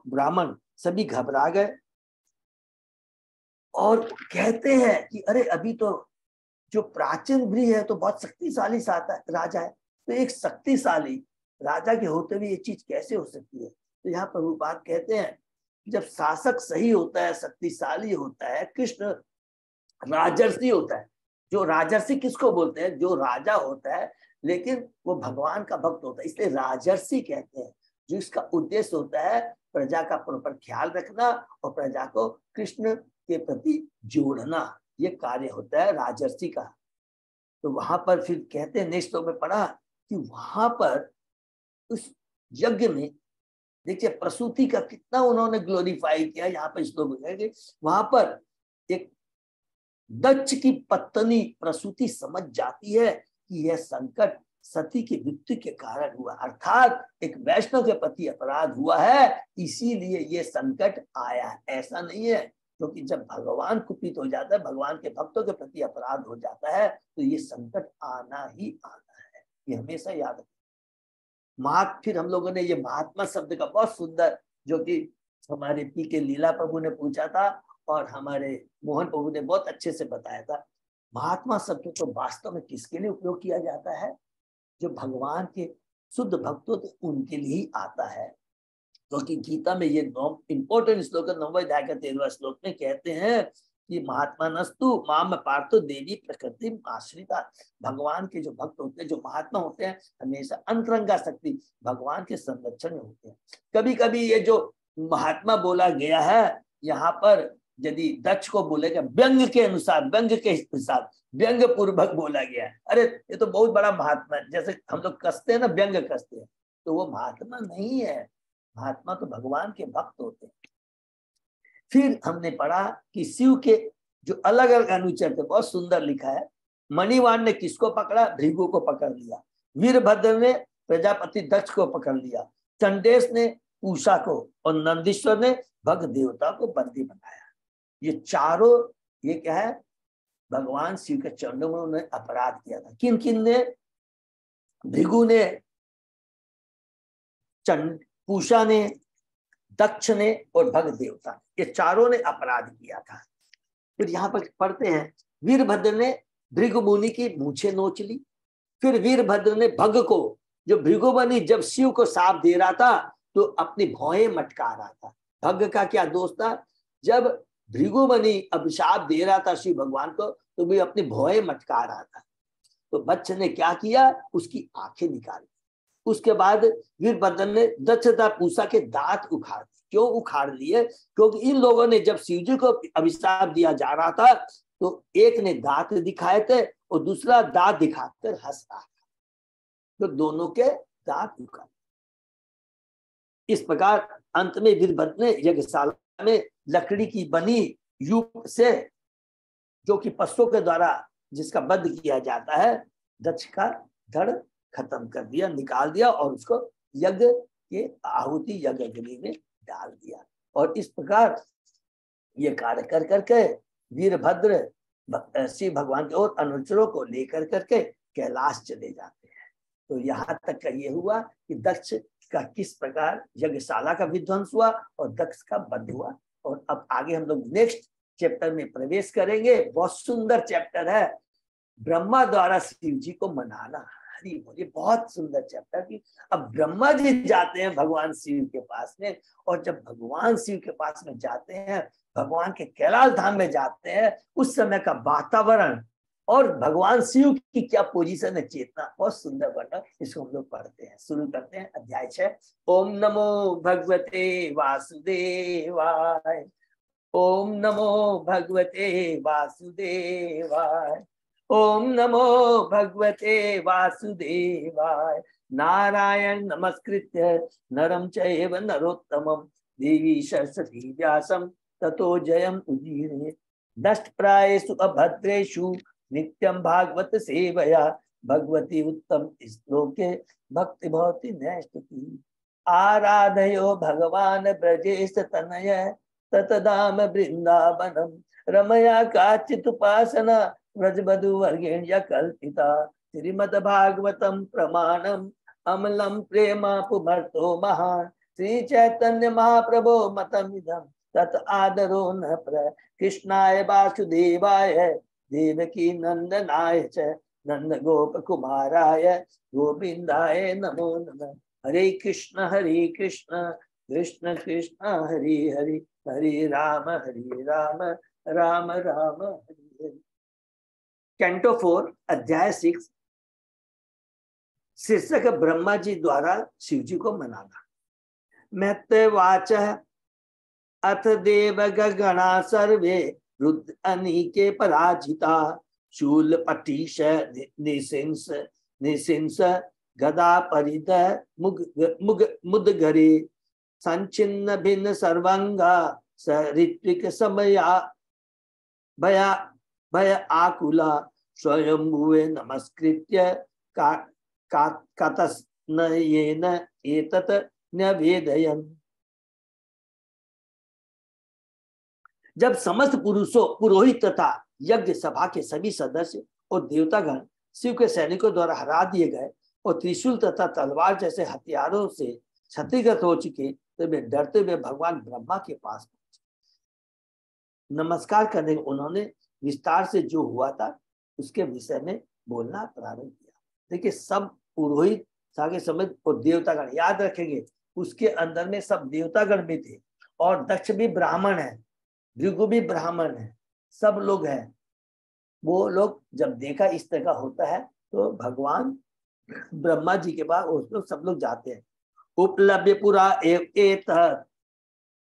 Speaker 2: ब्राह्मण सभी घबरा गए और कहते हैं कि अरे अभी तो जो प्राचीन गृह है तो बहुत शक्तिशाली राजा है, तो एक शक्तिशाली राजा के होते हुए ये चीज कैसे हो सकती है। तो यहाँ प्रभुपाद कहते हैं जब शासक सही होता है, शक्तिशाली होता है, कृष्ण राजर्षि होता है। जो राजर्षि किसको बोलते हैं? जो राजा होता है लेकिन वो भगवान का भक्त होता है, इसलिए राजर्षि कहते हैं। जो इसका उद्देश्य होता है प्रजा का प्रॉपर ख्याल रखना और प्रजा को कृष्ण के प्रति जोड़ना, ये कार्य होता है राजर्षि का। तो वहां पर फिर कहते हैं, नेक्स्ट में पढ़ा कि वहां पर उस यज्ञ में देखिए प्रसूति का कितना उन्होंने ग्लोरीफाई किया। यहाँ पर श्लोक है वहां पर एक दक्ष की पत्नी प्रसूति समझ जाती है कि यह संकट सती की मृत्यु के कारण हुआ, अर्थात एक वैष्णव के प्रति अपराध हुआ है, इसीलिए ये संकट आया। ऐसा नहीं है, क्योंकि जब भगवान कुपित हो जाता है, भगवान के भक्तों के प्रति अपराध हो जाता है, तो ये संकट आना ही आना है, ये हमेशा याद रखें। फिर हम लोगों ने ये महात्मा शब्द का बहुत सुंदर, जो कि हमारे पी के लीला प्रभु ने पूछा था और हमारे मोहन प्रभु ने बहुत अच्छे से बताया था। महात्मा शब्द तो वास्तव में किसके लिए उपयोग किया जाता है? जो भगवान के शुद्ध भक्तों तो उनके लिए ही आता है, क्योंकि गीता में ये इंपॉर्टेंट श्लोक 9वें अध्याय का 13वां श्लोक में कहते हैं कि महात्मा नस्तु माम पार्थो देवी प्रकृति आश्रिता। भगवान के जो भक्त होते हैं, जो महात्मा होते हैं, हमेशा अंतरंगा शक्ति भगवान के संरक्षण में होते हैं। कभी कभी ये जो महात्मा बोला गया है यहाँ पर, यदि दक्ष को बोलेगा व्यंग के अनुसार, व्यंग के हिसाब, व्यंग पूर्वक बोला गया है, अरे ये तो बहुत बड़ा महात्मा है, जैसे हम लोग कसते हैं ना, व्यंग कसते हैं, तो वो महात्मा नहीं है। महात्मा तो भगवान के भक्त होते हैं। फिर हमने पढ़ा कि शिव के जो अलग अलग अनुचर थे, बहुत सुंदर लिखा है। मणिवाण ने किसको पकड़ा? भृगु को पकड़ लिया। वीरभद्र ने प्रजापति दक्ष को पकड़ लिया। चंडेश ने पूषा को और नंदीश्वर ने भग देवता को बंदी बनाया। ये चारों, ये क्या है? भगवान शिव के चरणों में उन्होंने अपराध किया था। किन किन ने? भृगु ने, पूषा ने, दक्ष ने और भग देवता ने, ये चारों ने अपराध किया था। फिर यहाँ पर पढ़ते हैं, वीरभद्र ने भृगु मुनि की मूछें नोच ली। फिर वीरभद्र ने भग को, जो भृगु मुनि जब शिव को शाप दे रहा था तो अपनी भौहें मटका रहा था। भग का क्या दोष था? जब भृगु मुनि अभिशाप दे रहा था शिव भगवान को, तो भी अपनी भौहें मटका रहा था। तो बच्चे ने क्या किया? उसकी आंखें निकाली। उसके बाद वीरभद्र ने दक्ष तथा पूषा के दांत उखाड़ दिए। क्यों उखाड़ लिए? क्योंकि इन लोगों ने जब शिव जी को अभिशाप दिया जा रहा था तो एक ने दांत दिखाए थे और दूसरा दांत दिखाकर हंस रहा था, तो दोनों के दांत उखाड़। इस प्रकार अंत में वीरभद्र ने यज्ञशाला में लकड़ी की बनी यूप से, जो कि पशुओं के द्वारा जिसका वध किया जाता है, दक्ष का धड़ खत्म कर दिया, निकाल दिया और उसको यज्ञ के आहुति यज्ञ अग्नि में डाल दिया। और इस प्रकार ये कार्य कर करके वीरभद्र शिव भगवान के और अनुचरों को लेकर करके कैलाश चले जाते हैं। तो यहाँ तक का ये हुआ कि दक्ष का किस प्रकार यज्ञशाला का विध्वंस हुआ और दक्ष का वध हुआ। और अब आगे हम लोग नेक्स्ट चैप्टर में प्रवेश करेंगे। बहुत सुंदर चैप्टर है, ब्रह्मा द्वारा शिव जी को मनाना। हरि बोल, ये बहुत सुंदर चैप्टर की। अब ब्रह्मा जी जाते हैं भगवान शिव के पास में, और जब भगवान शिव के पास में जाते हैं, भगवान के कैलाश धाम में जाते हैं, उस समय का वातावरण और भगवान शिव की क्या पोजीशन है, चेतना, बहुत सुंदर वर्णन। इसको हम लोग पढ़ते हैं, शुरू करते हैं। अध्याय 6। ओम नमो भगवते वासुदेवाय। ओम नमो भगवते वासुदेवाय। ओम नमो भगवते वासुदेवाय। नारायण नमस्कृत्य नरं चैव नरोत्तमं देवी सरस्वती व्यासं ततो जयम् उदीरये। नष्टप्रायेषु अभद्रेषु नित्यं भागवत सेवया भगवती उत्तम श्लोके भक्ति भवति नैष्ठिकी। आराधयो भगवान ब्रजेश तनय ततदाम वृंदावनम रमया काचित् उपासना व्रजबधु वर्गेण्य कल्पिता। श्रीमद्भागवतम प्रमाणम अमलम प्रेमापुमर्तो महान। श्री चैतन्य महाप्रभो मतमिदं तत् आदरो न प्र। कृष्णाय वासुदेवाय देवकी नंदनाय च नंद गोप कुमाराय गोविंदाय नमो नमः। हरे कृष्ण कृष्ण कृष्ण हरे हरे, हरे राम राम राम हरे हरे। कैंटो 4 अध्याय 6 शीर्षक ब्रह्मा जी द्वारा शिव जी को मनाना। महत्वाच अथ देव गणा सर्वे रुद्र अनीके पराजिता। शूल पटीश निशिंस गदा परिद मुदगरे संचिन्न भिन्न सर्वंगा सऋत्विक समया भय आकुला। स्वयंभुवे नमस्कृत्य कतस्नयेन एतत् न्यवेदयन्। जब समस्त पुरोहित तथा यज्ञ सभा के सभी सदस्य और देवतागण शिव के सैनिकों द्वारा हरा दिए गए और त्रिशूल तथा तलवार जैसे हथियारों से क्षतिग्रस्त हो चुके, तो वे डरते हुए भगवान ब्रह्मा के पास पहुंचे। नमस्कार करने उन्होंने विस्तार से जो हुआ था उसके विषय में बोलना प्रारंभ किया। देखिए, सब पुरोहित सागे समेत और देवतागण, याद रखेंगे उसके अंदर में सब देवतागण भी थे और दक्ष भी ब्राह्मण है, भृगु भी ब्राह्मण है, सब लोग हैं। वो लोग जब देखा इस तरह का होता है तो भगवान ब्रह्मा जी के पास उस लोग सब लोग जाते हैं। उपलब्ध पुरा एत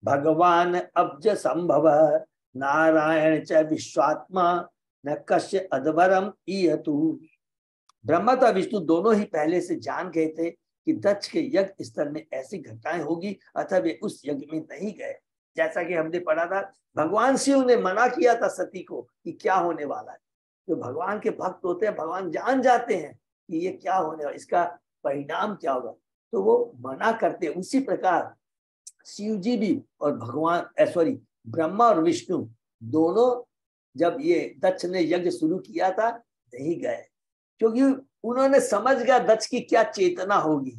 Speaker 2: भगवान अब्ज संभव नारायण च विश्वात्मा न कश्य अधवरम ईयतु। ब्रह्मा तथा विष्णु दोनों ही पहले से जान गए थे कि दक्ष के यज्ञ स्थल में ऐसी घटनाएं होगी, अतः वे उस यज्ञ में नहीं गए। जैसा कि हमने पढ़ा था, भगवान शिव ने मना किया था सती को कि क्या होने वाला है। जो भगवान के भक्त होते हैं, भगवान जान जाते हैं कि ये क्या होने वाला, इसका परिणाम क्या होगा, तो वो मना करते। उसी प्रकार शिव जी भी और भगवान ब्रह्मा और विष्णु दोनों जब ये दक्ष ने यज्ञ शुरू किया था नहीं गए, क्योंकि उन्होंने समझ गया दक्ष की क्या चेतना होगी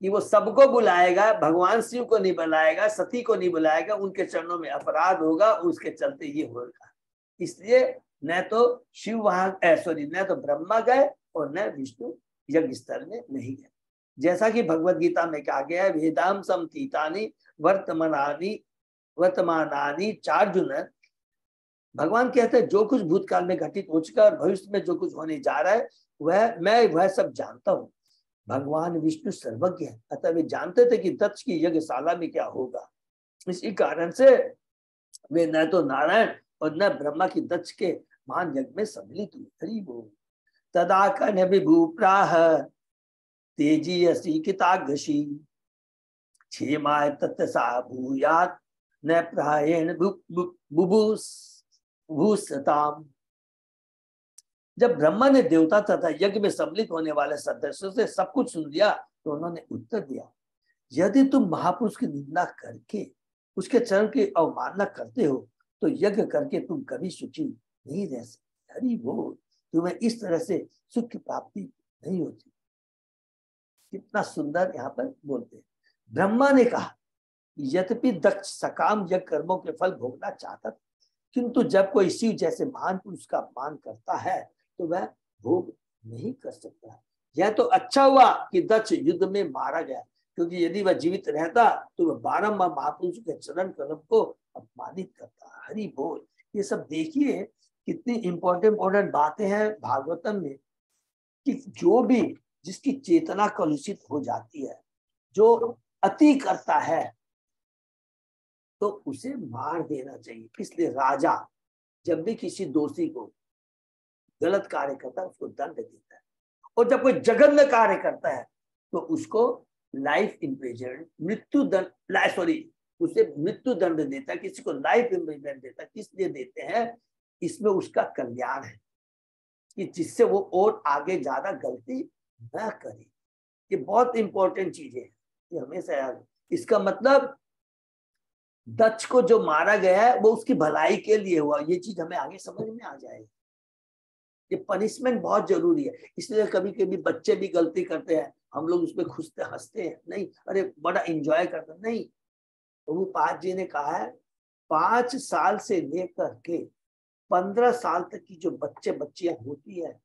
Speaker 2: कि वो सबको बुलाएगा, भगवान शिव को नहीं बुलाएगा, सती को नहीं बुलाएगा, उनके चरणों में अपराध होगा, उसके चलते ये होगा। इसलिए न तो शिव वहां न तो ब्रह्मा गए और न विष्णु यज्ञ स्थल में नहीं गए। जैसा कि भगवत गीता में कहा गया है, वेदाम समतीतानि वर्तमानानि चार्जुन। भगवान कहते हैं जो कुछ भूतकाल में घटित हो चुका और भविष्य में जो कुछ होने जा रहा है वह सब जानता हूँ। भगवान विष्णु सर्वज्ञ है, अतः वे जानते थे कि दक्ष की यज्ञशाला में क्या होगा। इसी कारण से वे न तो नारायण और न ब्रह्मा की दक्ष के महान यज्ञ में सम्मिलित हुए। हरि बोल। तदा कन विभूप्राह तेजी असी कितागशी क्षेमाय तत्सा भूयात न प्रायेण भूसताम। जब ब्रह्मा ने देवता तथा यज्ञ में सम्मिलित होने वाले सदस्यों से सब कुछ सुन लिया तो उन्होंने उत्तर दिया, यदि तुम महापुरुष की निंदा करके उसके चरण की अवमानना करते हो तो यज्ञ करके तुम कभी सुखी नहीं रह सकते। हरि बोल, तुम्हें इस तरह से सुख की प्राप्ति नहीं होती। कितना सुंदर यहाँ पर बोलते हैं। ब्रह्मा ने कहा, यद्यपि दक्ष सकाम यज्ञ कर्मों के फल भोगना चाहता, किंतु जब कोई शिव जैसे महान पुरुष का अपमान करता है तो वह भोग नहीं कर सकता। यह तो अच्छा हुआ कि दक्ष युद्ध में मारा गया, क्योंकि यदि वह जीवित रहता तो वह बारंबार महापुरुष के चरण कदम को अपमानित करता। हरि बोल। ये सब देखिए कितनी इंपॉर्टेंट बातें हैं भागवतम में, कि जो भी जिसकी चेतना कलुषित हो जाती है, जो अति करता है, तो उसे मार देना चाहिए। इसलिए राजा जब भी किसी दोषी को गलत कार्य करता है उसको दंड देता है, और जब कोई जघन्य कार्य करता है तो उसको लाइफ इम्प्रिजनमेंट, मृत्यु दंड, उसे मृत्यु दंड देता है, किसी को लाइफ इम्प्रिजनमेंट देता है। किस लिए देते हैं? इसमें उसका कल्याण है, कि जिससे वो और आगे ज्यादा गलती न करे। ये बहुत इंपॉर्टेंट चीजें हैं, ये हमेशा याद। इसका मतलब दक्ष को जो मारा गया है वो उसकी भलाई के लिए हुआ, ये चीज हमें आगे समझ में आ जाएगी। ये पनिशमेंट बहुत जरूरी है। इसलिए कभी कभी बच्चे भी गलती करते हैं, हम लोग उसमें खुशते हंसते हैं, नहीं अरे बड़ा एंजॉय करते हैं, नहीं। प्रभुपाद जी ने कहा है 5 साल से लेकर के 15 साल तक की जो बच्चे बच्चियां होती है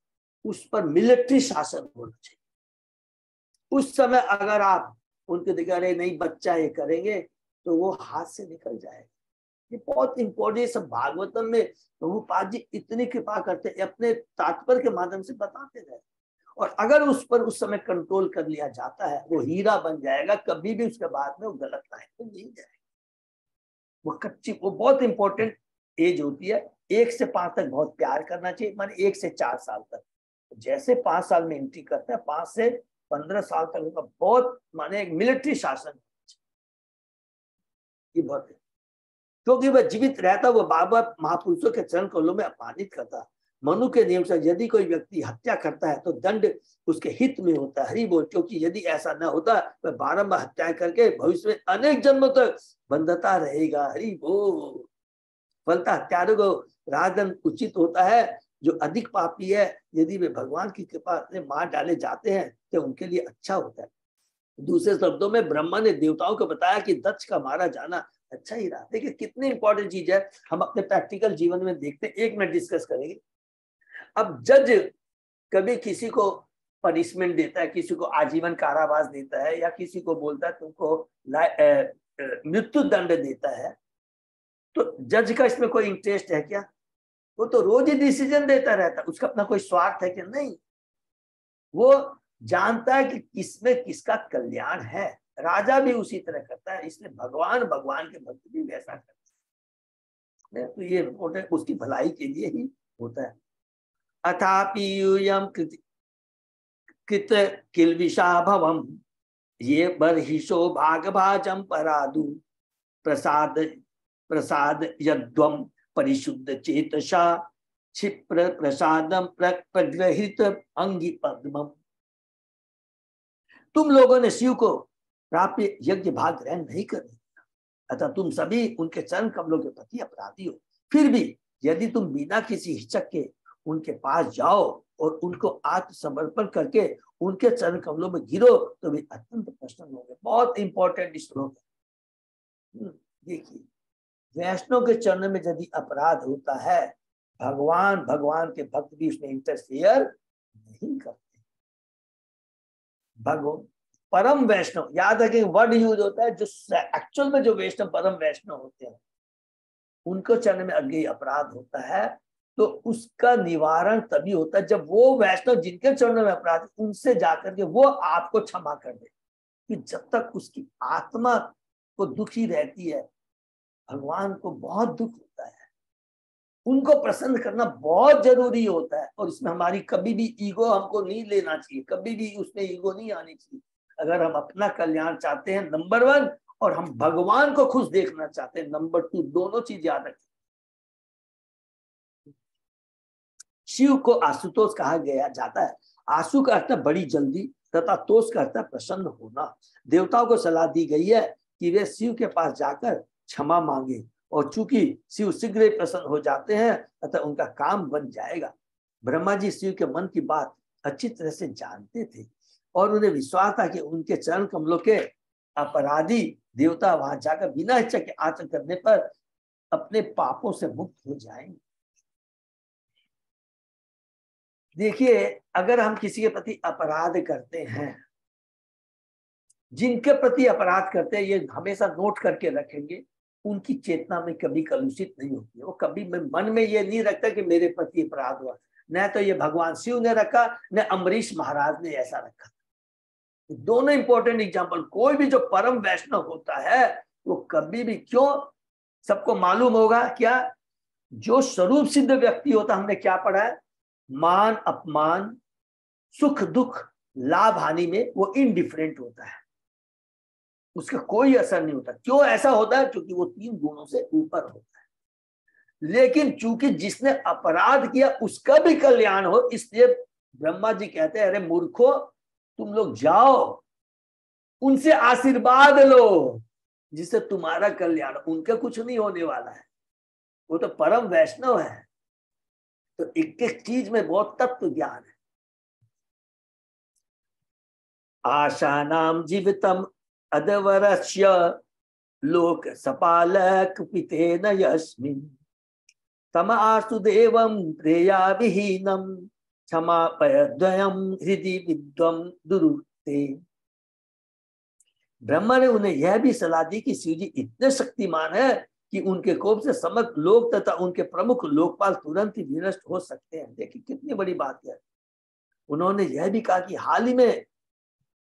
Speaker 2: उस पर मिलिट्री शासन होना चाहिए। उस समय अगर आप उनके देखा रहे नहीं बच्चा ये करेंगे तो वो हाथ से निकल जाएगा। ये बहुत इंपॉर्टेंट, सब भागवतम में प्रभुपाद जी इतनी कृपा करते, अपने तात्पर्य के माध्यम से बताते रहे। और अगर उस पर उस समय कंट्रोल कर लिया जाता है, वो हीरा बन जाएगा, कभी भी उसके बाद में वो गलत लाइन में नहीं जाएगा। वो कच्ची, वो बहुत इंपॉर्टेंट एज होती है। 1 से 5 तक बहुत प्यार करना चाहिए, माने 1 से 4 साल तक। जैसे 5 साल में एंट्री करता है, 5 से 15 साल तक उनका बहुत माने एक मिलिट्री शासन, ये बहुत है। क्योंकि वह जीवित रहता, वह बार-बार महापुरुषों के चरण कमलों में अपमानित करता। मनु के नियम से यदि कोई व्यक्ति हत्या करता है तो दंड उसके हित में होता है। हरि बोल। क्योंकि यदि ऐसा न होता वह बारंबार हत्याएं करके भविष्य में अनेक जन्मों तक बंधता रहेगा। हरि बोल। फलता हत्यारों को राजदंड उचित होता है। जो अधिक पापी है, यदि वे भगवान की कृपा से मार डाले जाते हैं तो उनके लिए अच्छा होता है। दूसरे शब्दों में ब्रह्मा ने देवताओं को बताया कि दक्ष का मारा जाना अच्छा ही रहा। देखिए कितनी इंपॉर्टेंट चीज है, हम अपने प्रैक्टिकल जीवन में देखते हैं। 1 मिनट डिस्कस करेंगे। अब जज कभी किसी को पनिशमेंट देता है, किसी को आजीवन कारावास देता है, या किसी को बोलता है तुमको मृत्यु दंड देता है, तो जज का इसमें कोई इंटरेस्ट है क्या? वो तो रोज ही डिसीजन देता रहता है, उसका अपना कोई स्वार्थ है क्या? नहीं, वो जानता है कि किसमें किसका कल्याण है। राजा भी उसी तरह करता है। इसलिए भगवान के भक्त भी वैसा करते हैं। तो ये उसकी भलाई के लिए ही होता है। अथापि यूयम कृत किल्बिषा भवम ये बर्हिषो भागभाजम परादु प्रसाद यद्वम परिशुद्ध चेतसा क्षिप्र प्रसादम प्रग्रहित अंगी पद्मम। तुम लोगों ने शिव को प्राप्य यज्ञ भाग ग्रहण नहीं करने दिया, अतः तुम सभी उनके चरण कमलों के प्रति अपराधी हो। फिर भी यदि तुम बिना किसी हिचक के उनके पास जाओ और उनको आत्मसमर्पण करके उनके चरण कमलों में गिरो तो वे अत्यंत प्रसन्न होंगे। बहुत इंपॉर्टेंट श्लोक है। देखिए, वैष्णव के चरण में यदि अपराध होता है, भगवान के भक्त भी उसमें इंटरफेयर नहीं करते। भगवान परम वैष्णव, याद रखें वर्ड यूज होता है, जो एक्चुअल में जो वैष्णव परम वैष्णव होते हैं उनको चरण में अगर अपराध होता है तो उसका निवारण तभी होता है जब वो वैष्णव जिनके चरणों में अपराध उनसे जाकर के वो आपको क्षमा कर दे। कि जब तक उसकी आत्मा को दुखी रहती है, भगवान को बहुत दुख होता है। उनको प्रसन्न करना बहुत जरूरी होता है, और इसमें हमारी कभी भी ईगो हमको नहीं लेना चाहिए, कभी भी उसमें ईगो नहीं आनी चाहिए। अगर हम अपना कल्याण चाहते हैं नंबर 1, और हम भगवान को खुश देखना चाहते हैं नंबर 2, दोनों चीज याद रखें। शिव को आशुतोष कहा गया जाता है। आशु का अर्थ बड़ी जल्दी तथा तोष का अर्थ प्रसन्न होना। देवताओं को सलाह दी गई है कि वे शिव के पास जाकर क्षमा मांगे, और चूंकि शिव शीघ्र ही प्रसन्न हो जाते हैं अतः उनका काम बन जाएगा। ब्रह्मा जी शिव के मन की बात अच्छी तरह से जानते थे और उन्हें विश्वास था कि उनके चरण कमलों के अपराधी देवता वहां जाकर बिना इच्छा के आचरण करने पर अपने पापों से मुक्त हो जाएंगे। देखिए, अगर हम किसी के प्रति अपराध करते हैं, जिनके प्रति अपराध करते हैं, ये हमेशा नोट करके रखेंगे, उनकी चेतना में कभी कलुषित नहीं होती है। वो कभी मन में ये नहीं रखता कि मेरे प्रति अपराध हुआ। न तो ये भगवान शिव ने रखा, न अम्बरीश महाराज ने ऐसा रखा। दोनों इंपॉर्टेंट एग्जाम्पल। कोई भी जो परम वैष्णव होता है वो कभी भी, क्यों, सबको मालूम होगा क्या, जो स्वरूप सिद्ध व्यक्ति होता, हमने क्या पढ़ा है, मान अपमान सुख दुख लाभ हानि में वो इनडिफरेंट होता है, उसका कोई असर नहीं होता। क्यों ऐसा होता है? क्योंकि वो 3 गुणों से ऊपर होता है। लेकिन चूंकि जिसने अपराध किया उसका भी कल्याण हो, इसलिए ब्रह्मा जी कहते हैं, अरे मूर्खो, तुम लोग जाओ उनसे आशीर्वाद लो जिससे तुम्हारा कल्याण, उनका कुछ नहीं होने वाला है, वो तो परम वैष्णव है। तो एक एक चीज में बहुत तत्व ज्ञान है। आशा नाम जीवितम अदवरस्य लोक सपालक पितेन यस्मिन् तम आसुदेवम प्रेया विहीनम क्षमापयद्वयम हृदि विद्वम दुरुक्ते। ब्रह्मा ने उन्हें यह भी सलाह दी कि शिव जी इतने शक्तिमान है कि उनके कोप से समस्त लोक तथा उनके प्रमुख लोकपाल तुरंत ही विनष्ट हो सकते हैं। देखिए कितनी बड़ी बात है। उन्होंने यह भी कहा कि हाल ही में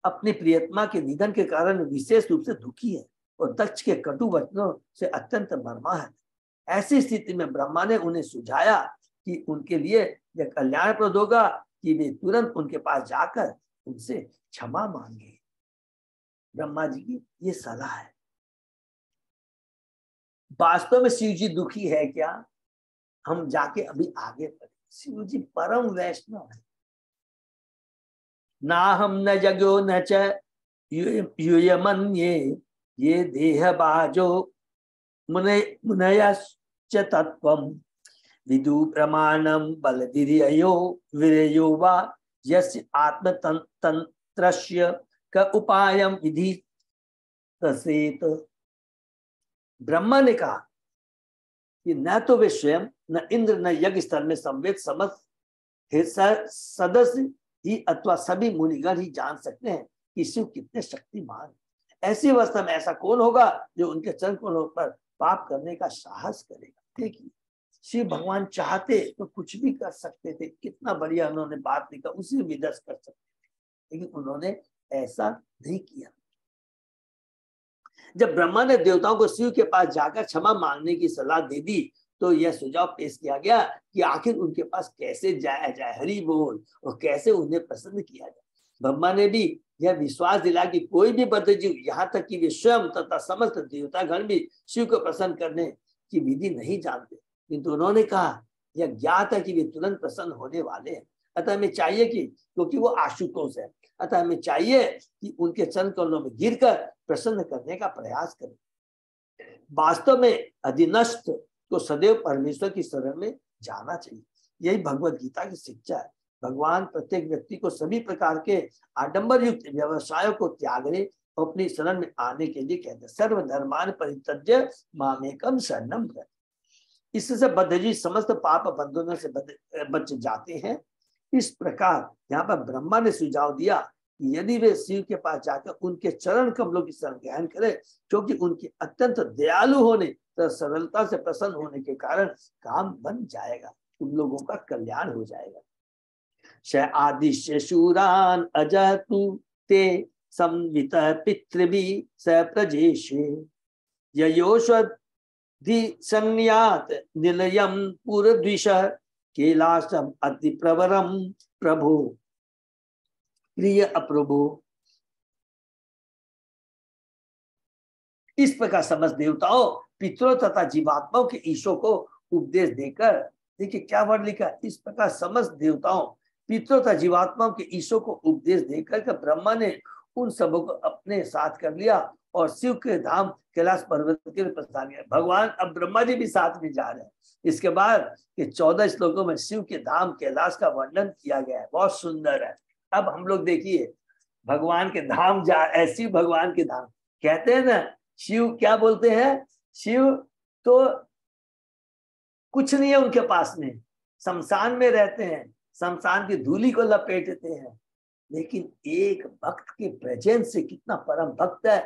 Speaker 2: अपनी प्रियतमा के निधन के कारण विशेष रूप से दुखी है और दक्ष के कटु वचनों से अत्यंत मर्मा है। ऐसी स्थिति में ब्रह्मा ने उन्हें सुझाया कि उनके लिए यह कल्याणप्रद होगा कि वे तुरंत उनके पास जाकर उनसे क्षमा मांगे। ब्रह्मा जी की ये सलाह है। वास्तव में शिव जी दुखी है क्या? हम जाके अभी आगे पढ़े। शिव जी परम वैष्णव है। ना हम न जगो न च यूयमन्ये ये देह बाजो मुनयश्च तत्वम विदु प्रमाणम बलवीर्यो वीर्यो वा यस्य आत्मतंत्रस्य का उपायम विधि तसेत। ब्रह्मा ने कहा कि न तो वे स्वयं, न इंद्र, न यज्ञ स्थल में संवेद समस्त सदस्य ही अथवा सभी मुनिगण ही जान सकते हैं कि शिव कितने शक्तिमान। ऐसी अवस्था में ऐसा कौन होगा जो उनके चरण कमलों पर पाप करने का साहस करेगा। देखिए, शिव भगवान चाहते तो कुछ भी कर सकते थे। कितना बढ़िया उन्होंने बात लिखा, उसी विदर्श कर सकते थे, लेकिन उन्होंने ऐसा नहीं किया। जब ब्रह्मा ने देवताओं को शिव के पास जाकर क्षमा मांगने की सलाह दे दी तो यह सुझाव पेश किया गया कि आखिर उनके पास कैसे जाया जाए, हरि बोल, और कैसे उन्हें प्रसन्न किया जाए। ब्रह्मा ने भी यह विश्वास दिला कि कोई भी बद्धजीव, यहाँ तक कि वे स्वयं तथा समस्त देवतागण भी शिव को प्रसन्न करने की विधि नहीं जानते, किंतु उन्होंने कहा यह ज्ञात है कि वे तुरंत प्रसन्न होने वाले हैं। अतः हमें चाहिए कि, क्योंकि वो आशुतोष है, अतः हमें चाहिए कि उनके चरण कमलों में गिरकर प्रसन्न करने का प्रयास करें। वास्तव में अधिनष्ट को सदैव परमेश्वर की शरण में जाना चाहिए। यही भगवत गीता की शिक्षा है। भगवान प्रत्येक व्यक्ति को सभी प्रकार के आडंबर युक्त व्यवसायों को त्यागने और अपनी शरण में आने के लिए कहते हैं। सर्वधर्मान परित्यज्य मामेकम शरणम व्रज। इससे बद्धजीव समस्त पाप बंधनों से बच जाते हैं। इस प्रकार यहाँ पर ब्रह्मा ने सुझाव दिया कि यदि वे शिव के पास जाकर उनके चरण कमलों की शरण ग्रहण करें, क्योंकि उनके अत्यंत दयालु होने तथा सरलता से प्रसन्न होने के कारण काम बन जाएगा, उन लोगों का कल्याण हो जाएगा। श आदिश्य शूरान अजतु ते संवित पितृभि स प्रजेशे ययोषधि संन्यात निलयम पुरद्विष कैलासम अति प्रवरम प्रभो प्रिय अप्रभो। इस प्रकार समस्त देवताओं, पितरों तथा जीवात्माओं के ईशों को उपदेश देकर देखिए क्या वर्ड लिखा है, इस प्रकार समस्त देवताओं पितरों तथा जीवात्माओं के ईशो को उपदेश देकर के ब्रह्मा ने उन सबों को अपने साथ कर लिया और शिव के धाम कैलाश पर्वत के लिए प्रस्थान किया। भगवान अब ब्रह्मा जी भी साथ में जा रहे हैं। इसके बाद ये 14 श्लोकों में शिव के धाम कैलाश का वर्णन किया गया है, बहुत सुंदर है। अब हम लोग देखिए भगवान के धाम शिव भगवान के धाम कहते हैं ना, शिव क्या बोलते हैं, शिव तो कुछ नहीं है उनके पास में, शमशान में रहते हैं, शमशान की धूली को लपेटते हैं, लेकिन एक भक्त के प्रेजेंस से कितना परम भक्त है,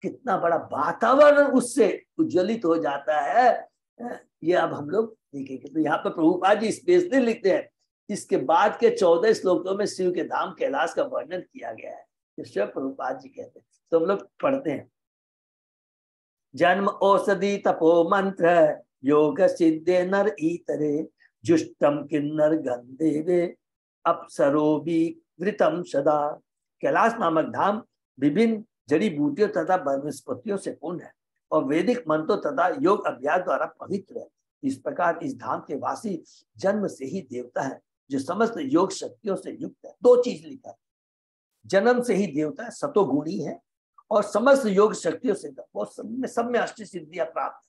Speaker 2: कितना बड़ा वातावरण उससे उज्ज्वलित हो जाता है, ये अब हम लोग देखेंगे। तो यहाँ पर प्रभुपाद जी स्पेशली लिखते हैं, इसके बाद के 14 श्लोकों में शिव के धाम कैलाश का वर्णन किया गया है, शिव प्रभुपाद जी कहते हैं। तो हम लोग पढ़ते हैं, जन्म औषधि तपो मंत्र योग सिद्धे नर ईतरे जुष्टम किन्नर गंधेवे अप्सरोबी वृतम सदा। कैलाश नामक धाम विभिन्न जड़ी बूटियों तथा वनस्पतियों से पूर्ण है और वैदिक मंत्रों तथा योग अभ्यास द्वारा पवित्र है। इस प्रकार इस धाम के वासी जन्म से ही देवता है जो समस्त योग शक्तियों से युक्त है। दो चीज लिखा है, जन्म से ही देवता है, सतोगुणी है, और समस्त योग शक्तियों से वो सब में अष्ट सिद्धियां प्राप्त है।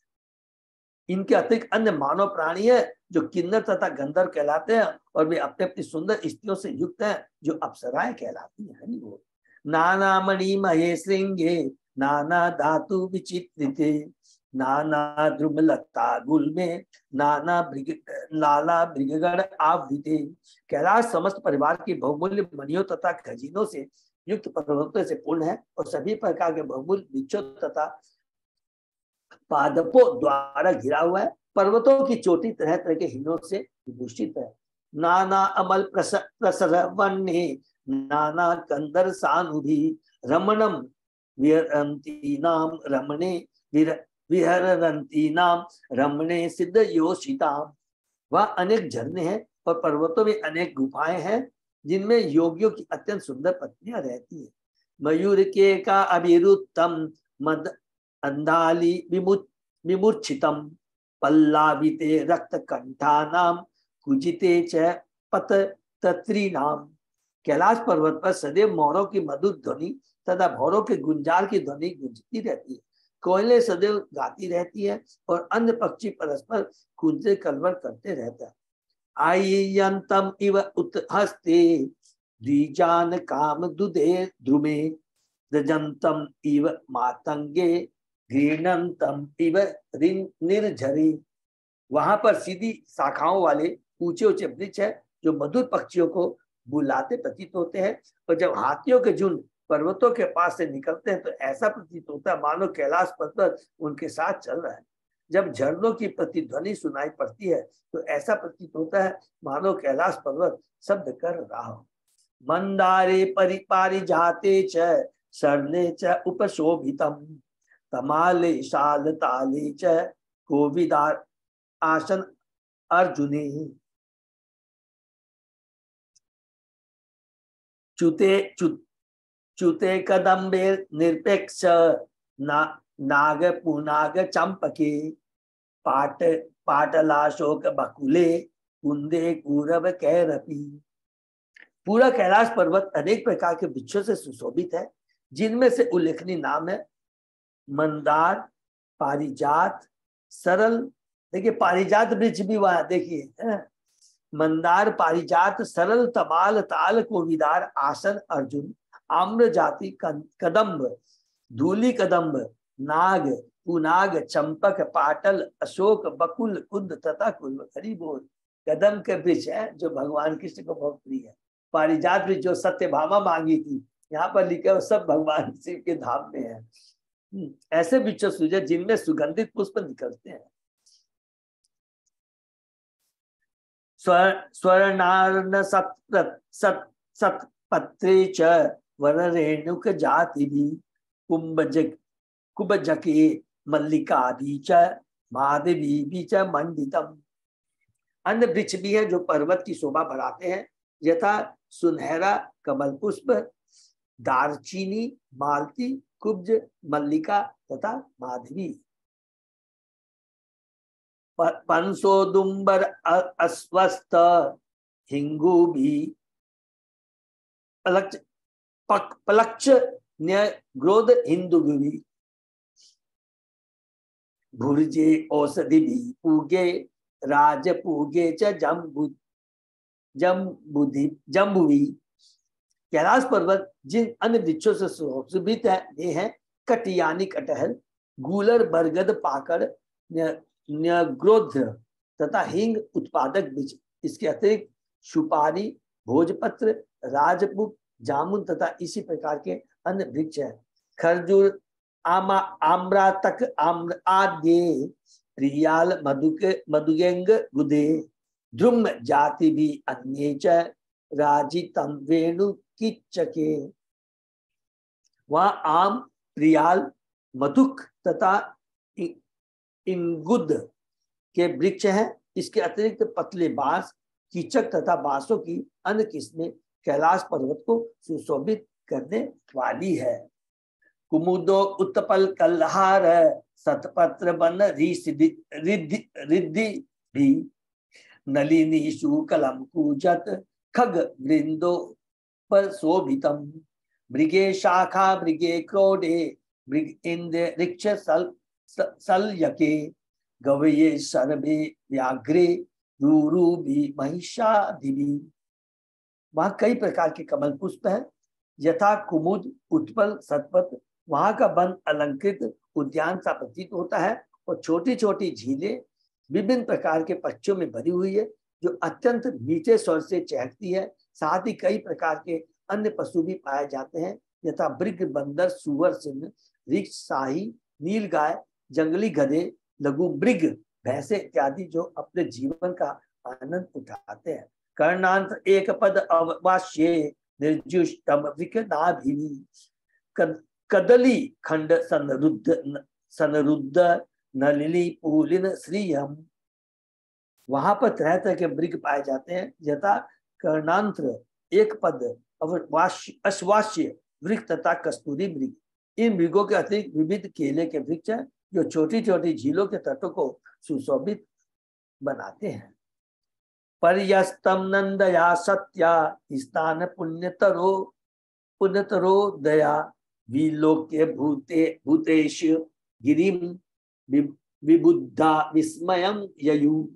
Speaker 2: इनके अतिरिक्त अन्य मानव प्राणी है जो किन्नर तथा गंधर्व कहलाते हैं और वे अपने अपनी सुंदर स्त्रियों से युक्त हैं जो अप्सराएं कहलाती हैं। हरि बोल। नाना मणि महे श्रृंगे नाना धातु विचित्रिते नाना द्रुमलता गुल में नाना भृगगण आवृते। कैलाश समस्त परिवार की बहुमूल्य मणियों तथा खजीनों से युक्त पर्वतों से पूर्ण है और सभी प्रकार के बहुमूल्य वृक्षों तथा पादपों द्वारा घिरा हुआ है। पर्वतों की चोटी तरह तरह के हिनों से विभूषित है। नाना अमल प्रसर वन्य नाना कंदर सानुभी रमणम विहरंती नाम रमणे विहरंती नाम रमणे सिद्ध योषिताम। वह अनेक झरने हैं और पर्वतों में अनेक गुफाएं हैं जिनमें योगियों की अत्यंत सुंदर पत्नियां रहती है। मयूर के का अभिरुत्तम मद अंधाली विमूर्छितम पल्लाविते रक्त कंठानाम कुजिते च पत तत्रीनाम। कैलाश पर्वत पर सदैव मोरों की मधुर ध्वनि तथा भौरों के गुंजार की ध्वनि गूंजती रहती है। कोयले सदैव गाती रहती है और अन्य पक्षी परस्पर कूंजते कलवर करते रहते हैं। आयंतम इव उत्हस्ते द्विजान काम दुदे ध्रुमे दजंतम इव मातंगे घृणंतम इव निर्झरी। वहां पर सीधी शाखाओं वाले ऊंचे ऊंचे वृक्ष है जो मधुर पक्षियों को बुलाते प्रतीत होते हैं, और जब हाथियों के झुंड पर्वतों के पास से निकलते हैं तो ऐसा प्रतीत होता है मानो कैलाश पर्वत उनके साथ चल रहा है। जब झरनों की प्रतिध्वनि सुनाई पड़ती है तो ऐसा प्रतीत होता है मानो कैलाश पर्वत शब्द कर रहा हो। मंदारे परिपारिजाते च शरणे च उपशोभितम तमाले शाल ताले च कोविदार आसन अर्जुने। च्युते कदम्बे निरपेक्ष नाग पुनाग चंपके पाटलाशोक बकुले कुंदे कूरव कैरपी। पूरा कैलाश पर्वत अनेक प्रकार के वृक्षों से सुशोभित है जिनमें से उल्लेखनीय नाम है मंदार, पारिजात, सरल। देखिए पारिजात वृक्ष भी वहां देखिए, मंदार, पारिजात, सरल, तमाल, ताल, कोविदार, आसन, अर्जुन, आम्र जाति, कदम्ब, धूली कदम्ब, नाग, पुनाग, चंपक, पाटल, अशोक, बकुल, कुंद तथा कुल। हरि बोल। कदम के वृक्ष है जो भगवान कृष्ण को बहुत प्रिय है। पारिजात वृक्ष जो सत्यभामा मांगी थी, यहाँ पर लिखा है सब भगवान शिव के धाम में है। ऐसे वृक्ष सूझे जिनमें सुगंधित पुष्प निकलते हैं। स्वर्णार्ण सत्पत्रे च वररेणुक जाति भी कुंभजके मल्लिकादि च माधवी भी च मंडितम। अन्य वृक्ष भी हैं जो पर्वत की शोभा बढ़ाते हैं, यथा सुनहरा कमल पुष्प, दारचीनी, मालती, कुब्ज, मल्लिका तथा माधवी। पंसोदुम्बर अस्वस्थ हिंगू भी पलक्ष ग्रोध हिंदू भी भुर्जे औषधि भी पूगे राज पूगे च जम्बुवी। कैलाश पर्वत जिन अन्य वृक्षों से सुशोभित है वे हैं कटियानी कटहल, गूलर, बरगद, पाकड़, न्यग्रोध्र तथा हिंग उत्पादक वृक्ष। इसके अतिरिक्त सुपारी, भोजपत्र, राजपुट, जामुन तथा इसी प्रकार के अन्य वृक्ष हैं। खरजूर, आम्रातक, आम्र आद्य, प्रियाल, मधुगेंग, गुदे, द्रुम जाति भी अन्ये च राजितम वेणु किच्चके। वहां आम, प्रियाल, मधुक तथा इंगुद के वृक्ष हैं। इसके अतिरिक्त पतले बांस, कीचक तथा बांसों की अन्य किस्में कैलाश पर्वत को सुशोभित करने वाली है। कुमुदो उत्पल कल्हार सतपत्र बन रिद्धि भी नलिनी शुकलम कूजत खग वृंदो पर शोभितम। मृगे शाखा, मृगे क्रोडे, मृग इंद्र ऋक्ष सल्यके, गवये सर्वे व्याघ्रे रूरूबी महिषादिवी। वहां कई प्रकार के कमल पुष्प हैं, यथा कुमुद, उत्पल, सतपत्र। वहां का वन अलंकृत उद्यान सा प्रतीत होता है और छोटी छोटी झीलें विभिन्न प्रकार के पक्षियों में भरी हुई है जो अत्यंत मीठे स्वर से चहकती है। साथ ही कई प्रकार के अन्य पशु भी पाए जाते हैं, यथा मृग, बंदर, सुअर, सिंह, ऋक्ष, शाही, नीलगाय, जंगली गधे, लघु मृग, भैंसे इत्यादि जो अपने जीवन का आनंद उठाते हैं। कर्णांत एक पद अववाश्ये निर्जुष्टम विकनाभिनी, कदली खंड सनरुद्ध नलिनी पूलिन श्रीयम। वहां पर तरह तरह के मृग पाए जाते हैं, यथा कर्णांत्र, एक पद, अश्वास्य वृक्ष तथा कस्तूरी मृग। इन मृगों के अतिरिक्त विविध केले के वृक्ष हैं जो छोटी छोटी झीलों के तटों को सुशोभित बनाते हैं। पर्यस्तम नंदया सत्या स्थान पुण्यतरो दया विलोक्य भूतेश गिरिम विबुद्धा विस्मयम ययु।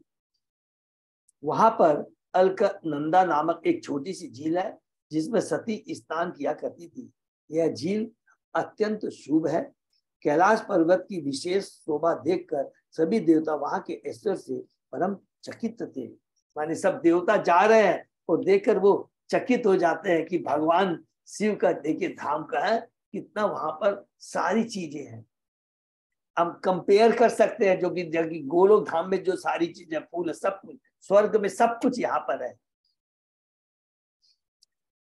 Speaker 2: वहां पर अलकनंदा नामक एक छोटी सी झील है जिसमें सती स्नान किया करती थी। यह झील अत्यंत शुभ है। कैलाश पर्वत की विशेष शोभा देखकर सभी देवता वहां के ऐश्वर्य से परम चकित थे। माने सब देवता जा रहे हैं और देखकर वो चकित हो जाते हैं कि भगवान शिव का देखिए धाम का है, कितना वहां पर सारी चीजें हैं। हम कंपेयर कर सकते हैं जो कि गोलोक धाम में जो सारी चीजें, फूल, सब कुछ, स्वर्ग में सब कुछ यहाँ पर है।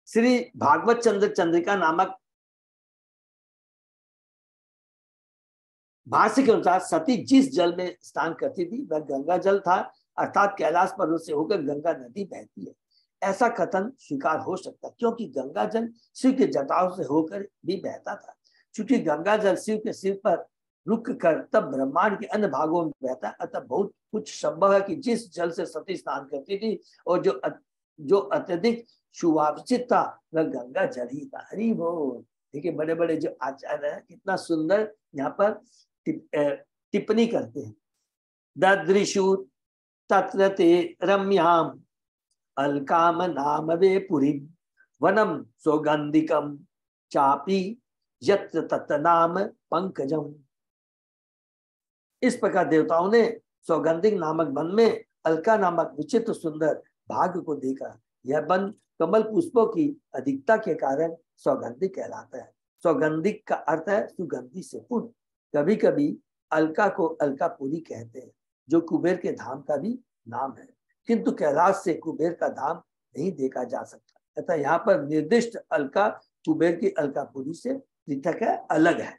Speaker 2: श्री भागवत चंद्रिका नामक भाष्य के अनुसार सती जिस जल में स्नान करती थी वह गंगा जल था, अर्थात कैलाश पर्वत से होकर गंगा नदी बहती है। ऐसा कथन स्वीकार हो सकता क्योंकि गंगा जल शिव के जटाओं से होकर भी बहता था। चूंकि गंगा जल शिव के सिर पर रुक कर तब ब्रह्मांड के अन्य भागों में बहता, अतः बहुत कुछ संभव है कि जिस जल से सती स्नान करती थी और जो अत्यधिक शुभाषित था वह गंगा जल ही था। हरि बोल। देखिए बड़े बड़े जो आचार्य हैं कितना सुंदर यहाँ पर टिप्पणी करते हैं। ददृशु तत्र ते रम्याम अलकाम नाम वे पुरी वनम सौगंधिकम चापी यत्र तत् नाम पंकजम। इस प्रकार देवताओं ने सौगंधिक नामक वन में अलका नामक विचित्र सुंदर भाग को देखा। यह वन कमल पुष्पों की अधिकता के कारण सौगंधिक कहलाता है। सौगंधिक का अर्थ है सुगंधि से पूर्ण। कभी कभी अलका को अलकापुरी कहते हैं जो कुबेर के धाम का भी नाम है, किंतु कैलाश से कुबेर का धाम नहीं देखा जा सकता। अतः यहाँ पर निर्दिष्ट अलका कुबेर की अलकापुरी से पृथक है, अलग है।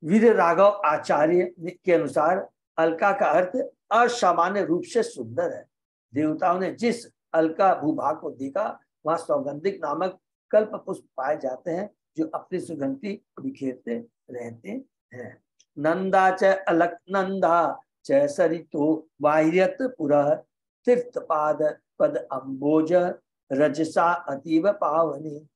Speaker 2: वीर राघव आचार्य के अनुसार अलका का अर्थ असामान्य रूप से सुंदर है। देवताओं ने जिस अलका भूभाग को देखा वहां सौगंधिक नामक कल्प पुष्प पाए जाते हैं जो अपनी सुगंधि बिखेरते रहते हैं। नंदा च अलकनंदा च सरितो वाह्यत पुरः तीर्थपाद पद अम्बोज रजसा अतीव पावनी।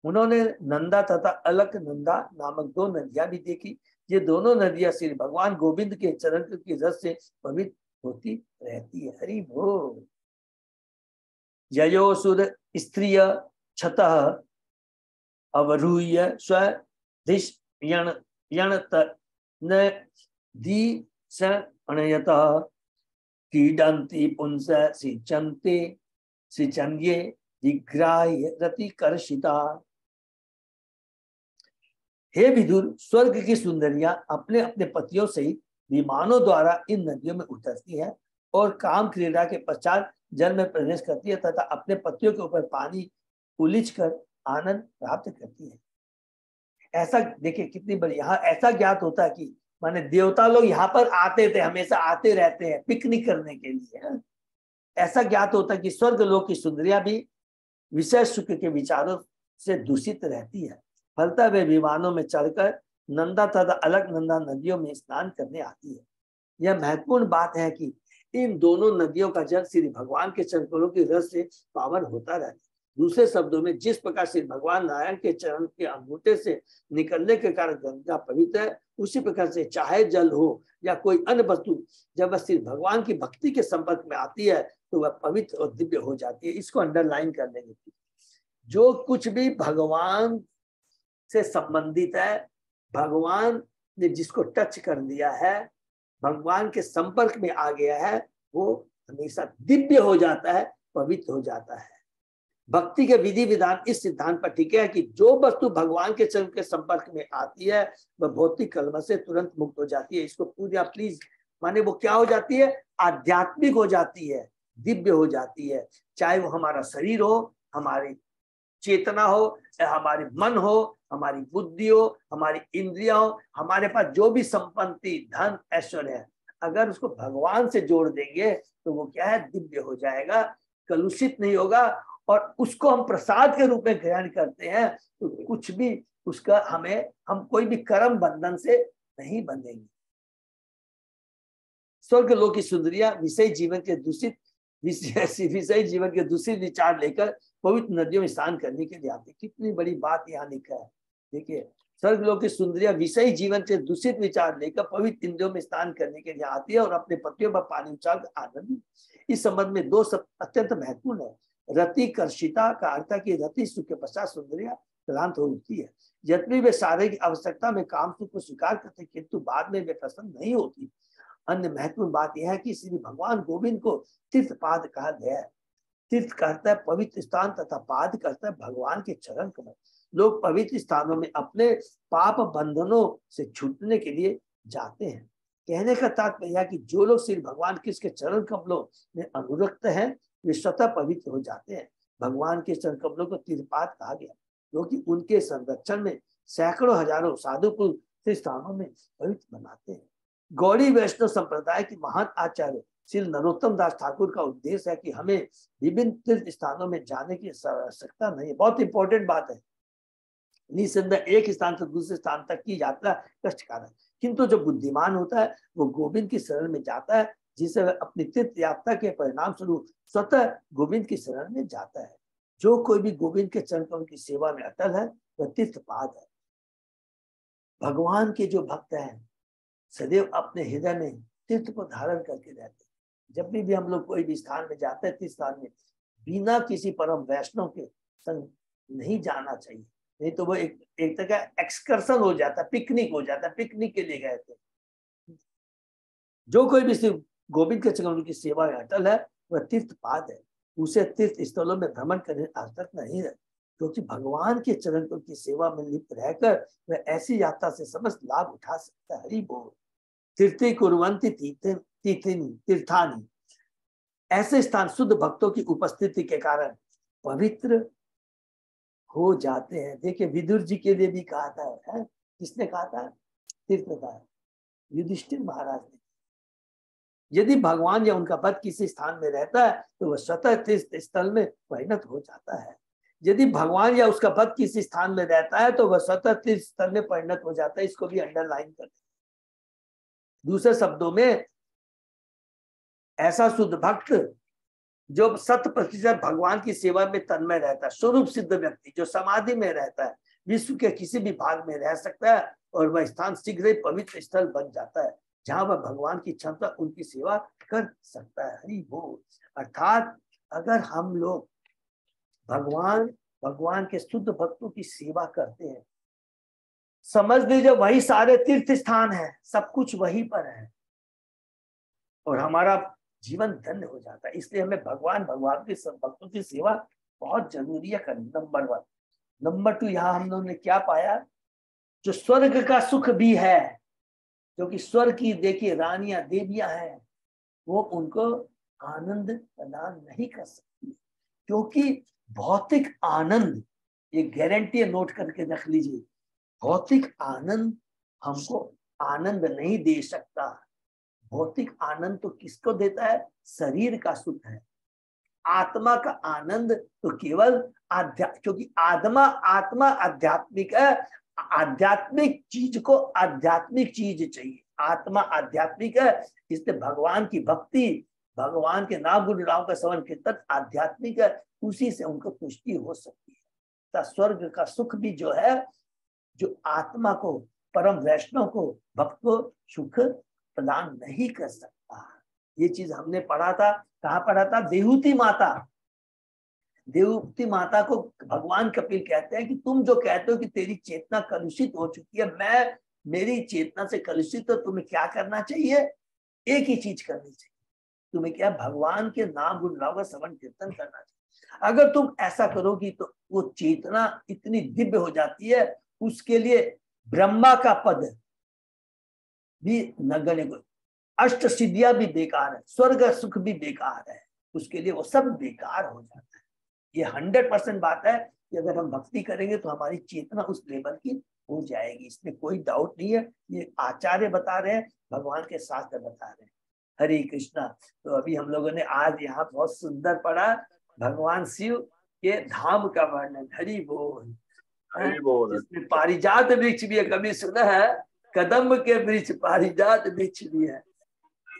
Speaker 2: उन्होंने नंदा तथा अलक नंदा नामक दो नदियां भी देखी। ये दोनों नदियां श्री भगवान गोविंद के चरण की रस से पवित्र होती रहती है। हरि बोल। ययोसुर स्त्रिय छतः अवरूह्य स्वधिष अणयतः क्रीडन्ति पुंस सिंचन्ते सिंचन्ये विग्राह्य रतिकर्षिता। हे विदुर, स्वर्ग की सुंदरियां अपने अपने पतियों सहित विमानों द्वारा इन नदियों में उतरती है और काम क्रीड़ा के पश्चात जल में प्रवेश करती है तथा अपने पतियों के ऊपर पानी उलीच कर आनंद प्राप्त करती है। ऐसा देखिए कितनी बड़ी, यहाँ ऐसा ज्ञात होता है कि माने देवता लोग यहाँ पर आते थे, हमेशा आते रहते हैं पिकनिक करने के लिए। ऐसा ज्ञात होता है कि स्वर्ग लोक की सुंदरियां भी विषय सुख के विचारों से दूषित रहती है। फलतः वे विमानों में चढ़कर नंदा तथा अलग नंदा नदियों में स्नान करने आती है। यह महत्वपूर्ण बात है कि इन दोनों नदियों का जल श्री भगवान के चरणों की रस से पावन होता रहता है। दूसरे शब्दों में, जिस प्रकार श्री भगवान नारायण के चरण के अंगूठे से निकलने के कारण गंगा पवित्र है, उसी प्रकार से चाहे जल हो या कोई अन्य वस्तु, जब वह श्री भगवान की भक्ति के संपर्क में आती है तो वह पवित्र और दिव्य हो जाती है। इसको अंडरलाइन कर लेंगे। जो कुछ भी भगवान से संबंधित है, भगवान ने जिसको टच कर दिया है, भगवान के संपर्क में आ गया है, वो हमेशा दिव्य हो जाता है, पवित्र हो जाता है। भक्ति के विधि विधान इस सिद्धांत पर टिके है कि जो वस्तु भगवान के चरण के संपर्क में आती है वह भौतिक कलम से तुरंत मुक्त हो जाती है। इसको पूरा प्लीज माने, वो क्या हो जाती है? आध्यात्मिक हो जाती है, दिव्य हो जाती है। चाहे वो हमारा शरीर हो, हमारी चेतना हो, हमारी मन हो, हमारी बुद्धि हो, हमारी इंद्रियां हो, हमारे पास जो भी संपत्ति धन ऐश्वर्य है, अगर उसको भगवान से जोड़ देंगे तो वो क्या है? दिव्य हो जाएगा, कलुषित नहीं होगा। और उसको हम प्रसाद के रूप में ग्रहण करते हैं तो कुछ भी उसका हम कोई भी कर्म बंधन से नहीं बंधेंगे। स्वर्ग लोक की सुंदरियां विषय जीवन के दूषित विचार लेकर पवित्र नदियों में स्नान करने के लिए आते। कितनी बड़ी बात यहाँ लिखा है। देखिए, स्वर्ग लोक की सुंदरियां विषयी जीवन से दूषित विचार लेकर पवित्र नदियों में स्नान करने के लिए आती है और अपने पतियों पर पानी उछाल आनंद। इस संबंध में दो शब्द अत्यंत महत्वपूर्ण है। रतिकर्षिता का अर्थ है कि रति सुख के पश्चात सुंदरियां क्लांत हो उठती है। यद्यपि वे शारीरिक आवश्यकता में काम सुख को स्वीकार करते, किंतु बाद में वे प्रसन्न नहीं होती। अन्य महत्वपूर्ण बात यह है कि श्री भगवान गोविंद को तीर्थपाद कहा गया है। तीर्थ कहता है पवित्र स्थान तथा पाद कहता है भगवान के चरण कमल। लोग पवित्र स्थानों में अपने पाप बंधनों से छूटने के लिए जाते हैं। कहने का तात्पर्य है कि जो लोग श्री भगवान कृष्ण के चरण कमलों में अनुरक्त हैं, वे स्वतः पवित्र हो जाते हैं। भगवान के चरण कमलों को तीर्थपाद कहा गया क्योंकि उनके संरक्षण में सैकड़ों हजारों साधु पुरुष स्थानों में पवित्र बनाते हैं। गौड़ी वैष्णव संप्रदाय के महान आचार्य श्री नरोत्तम दास ठाकुर का उद्देश्य है कि हमें विभिन्न तीर्थ स्थानों में जाने की आवश्यकता नहीं है। बहुत इंपॉर्टेंट बात है। निसंदेह एक स्थान से दूसरे स्थान तक की यात्रा कष्टकारक, किंतु जो बुद्धिमान होता है वो गोविंद की शरण में जाता है, जिसे वह अपनी तीर्थ यात्रा के परिणाम स्वरूप स्वतः गोविंद की शरण में जाता है। जो कोई भी गोविंद के चरण कमल की सेवा में अटल है वह तीर्थपाद है। भगवान के जो भक्त हैं सदैव अपने हृदय में तीर्थ को धारण करके रहते हैं। जब भी हम लोग कोई भी स्थान में जाते हैं, तीर्थ स्थान में बिना किसी परम वैष्णव के संग नहीं जाना चाहिए, नहीं तो वो एक तरह का एक्सकर्शन हो जाता है, पिकनिक हो जाता है। पिकनिक के लिए गए थे। जो कोई भी सिर्फ गोविंद के चरणों की सेवा में अटल है वह तीर्थपाद है। उसे तीर्थ स्थलों में भ्रमण करने आवश्यकता नहीं है, क्योंकि भगवान के चरण की सेवा में लिप्त रहकर वह ऐसी यात्रा से समस्त लाभ उठा सकता है। हरि बोल। तीर्थी कुर्वन्ति तीर्थानि, ऐसे स्थान शुद्ध भक्तों की उपस्थिति के कारण पवित्र हो जाते हैं। देखिए, विदुर जी के लिए भी कहा था, है? किसने कहा था? तीर्थ का युधिष्ठिर महाराज ने। यदि भगवान या उनका भक्त किसी स्थान में रहता है तो वह स्वतः तीर्थ स्थल में परिणत हो जाता है। यदि भगवान या उसका भक्त किसी स्थान में रहता है तो वह स्वतः तीर्थ स्थल में परिणत हो जाता है। इसको भी अंडरलाइन कर। दूसरे शब्दों में, ऐसा शुद्ध भक्त जो 100% भगवान की सेवा में तन्मय रहता है, स्वरूप सिद्ध व्यक्ति जो समाधि में रहता है, विश्व के किसी भी भाग में रह सकता है और वह स्थान शीघ्र ही पवित्र स्थल बन जाता है जहां वह भगवान की क्षमता उनकी सेवा कर सकता है। हरि बोल। अर्थात अगर हम लोग भगवान के शुद्ध भक्तों की सेवा करते हैं, समझ लीजिए वही सारे तीर्थ स्थान है, सब कुछ वहीं पर है और हमारा जीवन धन्य हो जाता है। इसलिए हमें भगवान के सब भक्तों की सेवा बहुत जरूरी है करनी। नंबर 1। नंबर 2, यहाँ हम लोगों ने क्या पाया, जो स्वर्ग का सुख भी है, जो कि स्वर्ग की देखिए रानियां देवियां हैं, वो उनको आनंद प्रदान नहीं कर सकती, क्योंकि भौतिक आनंद, ये गारंटी है, नोट करके रख लीजिए, भौतिक आनंद हमको आनंद नहीं दे सकता। भौतिक आनंद तो किसको देता है? शरीर का सुख है। आत्मा का आनंद तो केवल क्योंकि आत्मा आध्यात्मिक है, आध्यात्मिक चीज को आध्यात्मिक चीज चाहिए, आत्मा आध्यात्मिक है। इसलिए भगवान की भक्ति, भगवान के नाम गुण नाम का श्रवण कीर्तन आध्यात्मिक है, उसी से उनको तुष्टि हो सकती है। तो स्वर्ग का सुख भी जो है, जो आत्मा को, परम वैष्णव को, भक्त को सुख प्रदान नहीं कर सकता। ये चीज हमने पढ़ा था, कहाँ पढ़ा था? देवहूति माता। देवहूति माता को भगवान कपिल कहते हैं कि तुम जो कहते हो कि तेरी चेतना कलुषित हो चुकी है, मेरी चेतना से कलुषित, तो तुम्हें क्या करना चाहिए? एक ही चीज करनी चाहिए, तुम्हें क्या? भगवान के नाम गुण नाम का श्रवण कीर्तन करना चाहिए। अगर तुम ऐसा करोगी तो वो चेतना इतनी दिव्य हो जाती है, उसके लिए ब्रह्मा का पद भी नगण्य, अष्ट सिद्धियां भी बेकार है, स्वर्ग सुख भी बेकार है, उसके लिए वो सब बेकार हो जाता है। ये 100% बात है कि अगर हम भक्ति करेंगे तो हमारी चेतना उस लेवल की हो जाएगी, इसमें कोई डाउट नहीं है। ये आचार्य बता रहे हैं, भगवान के शास्त्र बता रहे हैं। हरे कृष्णा। तो अभी हम लोगों ने आज यहाँ बहुत सुंदर पढ़ा भगवान शिव के धाम का वर्णन। हरि बोल। जिसमें पारिजात वृक्ष भी है, कभी सुना है? कदम्ब के वृक्ष पारिजात वृक्ष भी है,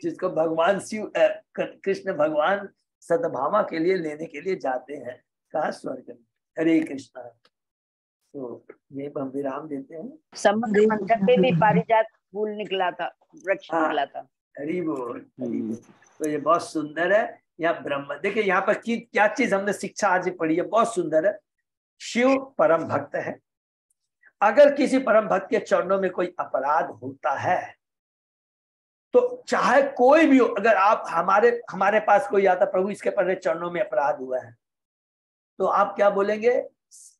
Speaker 2: जिसको भगवान शिव कृष्ण भगवान सतभामा के लिए लेने के लिए जाते हैं, कहा? स्वर्ग में। हरे कृष्णा। तो ये हम विराम देते हैं।
Speaker 1: समुद्र मंथन पे भी पारिजात फूल निकला था, वृक्ष निकला था।
Speaker 2: हरि बोल। तो ये बहुत सुंदर है। यहाँ ब्रह्म, देखिए यहाँ पर क्या चीज हमने शिक्षा आज पढ़ी है, बहुत सुंदर है। शिव परम भक्त है। अगर किसी परम भक्त के चरणों में कोई अपराध होता है, तो चाहे कोई भी हो, अगर आप हमारे पास कोई आता, प्रभु इसके पर चरणों में अपराध हुआ है, तो आप क्या बोलेंगे?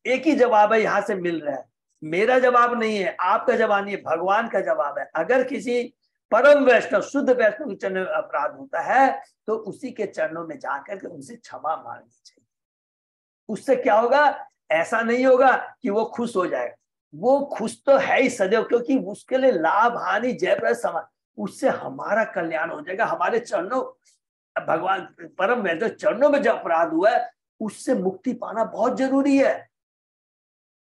Speaker 2: एक ही जवाब है, यहां से मिल रहा है। मेरा जवाब नहीं है, आपका जवाब नहीं है, भगवान का जवाब है। अगर किसी परम वैष्णव, शुद्ध वैष्णव के चरणों में अपराध होता है, तो उसी के चरणों में जाकर के उनसे क्षमा मांगनी चाहिए। उससे क्या होगा? ऐसा नहीं होगा कि वो खुश हो जाए, वो खुश तो है ही सदैव, क्योंकि उसके लिए लाभ हानि जयप्रद समान, उससे हमारा कल्याण हो जाएगा। हमारे चरणों, भगवान परम वैष्णव चरणों में जो अपराध हुआ है, उससे मुक्ति पाना बहुत जरूरी है।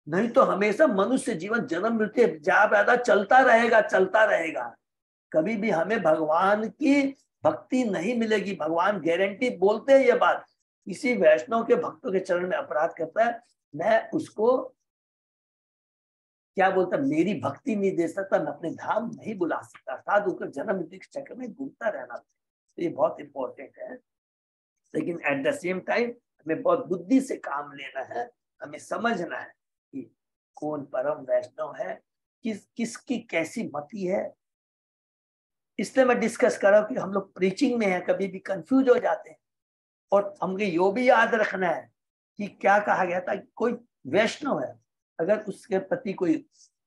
Speaker 2: नहीं तो हमेशा मनुष्य जीवन जन्म मृत्यु जा पैदा चलता रहेगा। कभी भी हमें भगवान की भक्ति नहीं मिलेगी। भगवान गारंटी बोलते हैं ये बात, किसी वैष्णव के भक्तों के चरण में अपराध करता है, मैं उसको क्या बोलता, मेरी भक्ति नहीं दे सकता, मैं अपने धाम नहीं बुला सकता, अर्थात उसको जन्म मृत्यु के चक्र में घूमता रहना। तो ये बहुत इंपॉर्टेंट है। लेकिन एट द सेम टाइम हमें बहुत बुद्धि से काम लेना है, हमें समझना है कि कौन परम वैष्णव है, किसकी कैसी मति है। इसलिए मैं डिस्कस कर रहा हूं कि हम लोग प्रीचिंग में है, कभी भी कंफ्यूज हो जाते हैं। और हमको यो भी याद रखना है कि क्या कहा गया था, कोई वैष्णव है, अगर उसके प्रति कोई,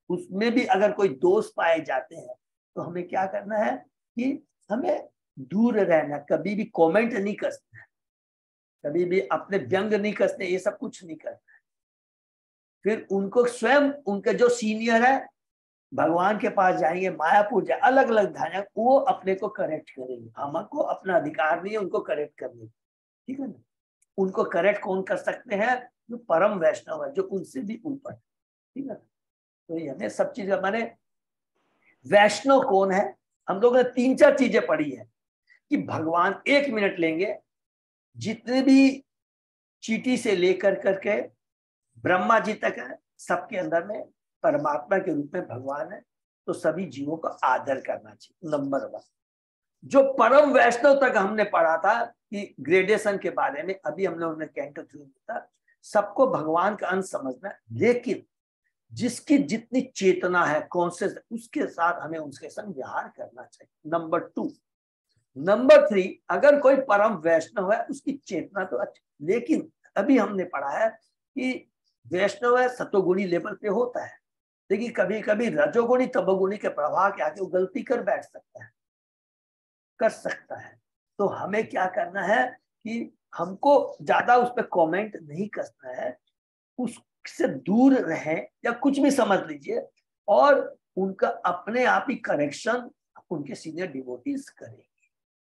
Speaker 2: उसमें भी अगर कोई दोष पाए जाते हैं, तो हमें क्या करना है कि हमें दूर रहना, कभी भी कमेंट नहीं करना है, कभी भी अपने व्यंग नहीं करते, ये सब कुछ नहीं करना है। फिर उनको स्वयं, उनके जो सीनियर है भगवान के पास जाएंगे, मायापुर जाए, अलग अलग धारा, वो अपने को करेक्ट करेंगे। हमको अपना अधिकार नहीं है उनको करेक्ट करने, ठीक है ना। उनको करेक्ट कौन कर सकते हैं? जो परम वैष्णव है, जो उनसे भी ऊपर, ठीक है। तो ये हमें सब चीज, माने वैष्णव कौन है, हम लोगों ने 3-4 चीजें पढ़ी है कि भगवान 1 मिनट लेंगे, जितने भी चींटी से लेकर करके ब्रह्मा जी तक है, सबके अंदर में परमात्मा के रूप में भगवान है, तो सभी जीवों का आदर करना चाहिए। नंबर 1। जो परम वैष्णव तक हमने पढ़ा था कि ग्रेडेशन के बारे में, अभी हम लोगों ने कैंटो 3 था, सबको भगवान का अंश समझना है, लेकिन जिसकी जितनी चेतना है, कॉन्शियस, उसके साथ हमें उसके संग व्यवहार करना चाहिए। नंबर 2। नंबर 3, अगर कोई परम वैष्णव है, उसकी चेतना तो अच्छी, लेकिन अभी हमने पढ़ा है कि वैष्णव है सतोगुणी लेवल पे होता है, लेकिन कभी कभी रजोगुणी तमोगुणी के प्रभाव के आगे वो गलती कर बैठ सकता है, कर सकता है। तो हमें क्या करना है कि हमको ज्यादा उस पर कॉमेंट नहीं करना है, उससे दूर रहें, या कुछ भी समझ लीजिए, और उनका अपने आप ही करेक्शन उनके सीनियर डिवोटीज करेंगे।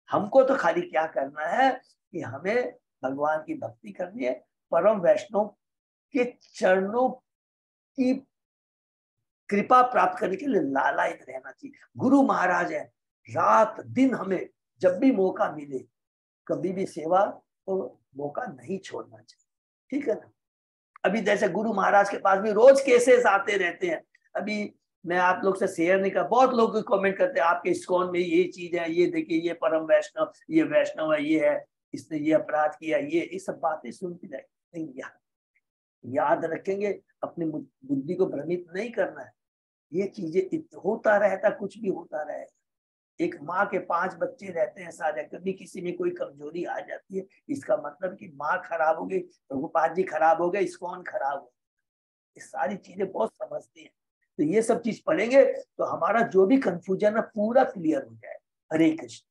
Speaker 2: हमको तो खाली क्या करना है कि हमें भगवान की भक्ति करनी है, परम वैष्णव के चरणों की कृपा प्राप्त करने के लिए लालायित रहना चाहिए। गुरु महाराज है, रात दिन हमें जब भी मौका मिले, कभी भी सेवा तो मौका नहीं छोड़ना चाहिए, ठीक है ना। अभी जैसे गुरु महाराज के पास भी रोज केसेस आते रहते हैं। अभी मैं आप लोग से शेयर नहीं कर, बहुत लोग कमेंट करते हैं आपके इस्कॉन में ये चीज है, ये देखिए, ये परम वैष्णव, ये वैष्णव है, ये है, इसने ये अपराध किया, ये सब बातें सुनती जाएगी। याद रखेंगे, अपनी बुद्धि को भ्रमित नहीं करना है। ये चीजें होता रहता, कुछ भी होता रहेगा। एक माँ के 5 बच्चे रहते हैं सारे, कभी किसी में कोई कमजोरी आ जाती है, इसका मतलब कि माँ खराब हो गई, प्रभुपाद जी खराब हो गए, इस्कॉन खराब हो गए। ये सारी चीजें बहुत समझती हैं। तो ये सब चीज पढ़ेंगे तो हमारा जो भी कंफ्यूजन है पूरा क्लियर हो जाए। हरे कृष्ण।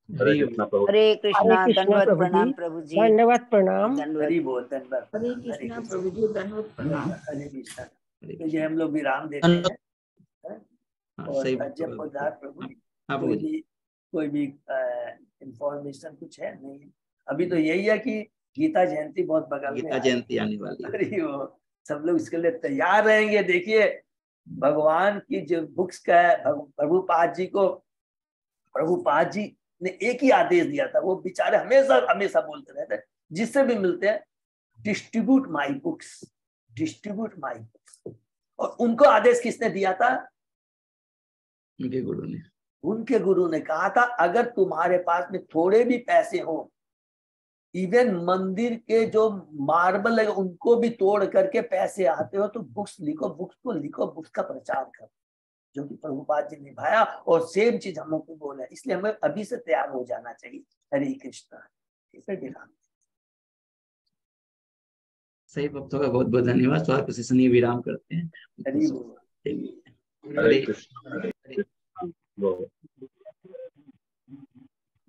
Speaker 4: हरे कृष्णा। दंडवत प्रणाम प्रभु जी।
Speaker 1: दंडवत प्रणाम।
Speaker 2: हरि बोल, धन्यवाद।
Speaker 1: हरे कृष्णा प्रभु जी, दंडवत प्रणाम।
Speaker 2: हरे कृष्णा। तो ये हम लोग विराम देते हैं। और जय पधार प्रभु। कोई भी इंफॉर्मेशन कुछ है नहीं? अभी तो यही है कि गीता जयंती बहुत बगल में,
Speaker 3: गीता जयंती आने वाली है।
Speaker 2: अरे वो सब लोग इसके लिए तैयार रहेंगे। देखिए भगवान की जो बुक्स का है, प्रभुपाद जी ने एक ही आदेश दिया था, वो बेचारे हमेशा बोलते रहते हैं, जिससे भी मिलते हैं, distribute my books, distribute my books. और उनको आदेश किसने दिया था? उनके गुरु ने कहा था, अगर तुम्हारे पास में थोड़े भी पैसे हो, इवन मंदिर के जो मार्बल है उनको भी तोड़ करके पैसे आते हो, तो बुक्स लिखो, बुक्स को लिखो, बुक्स का प्रचार करो, जो कि प्रभुपाद जी ने निभाया। और सेम चीज हम लोग को बोला, इसलिए हमें अभी से तैयार हो जाना चाहिए। हरे कृष्णा।
Speaker 3: सही भक्तों का बहुत बहुत धन्यवाद। स्वागत के सेशन ये विराम करते हैं।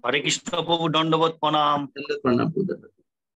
Speaker 4: हरे कृष्ण प्रभु, दंडवत प्रणाम।
Speaker 3: प्रणाम।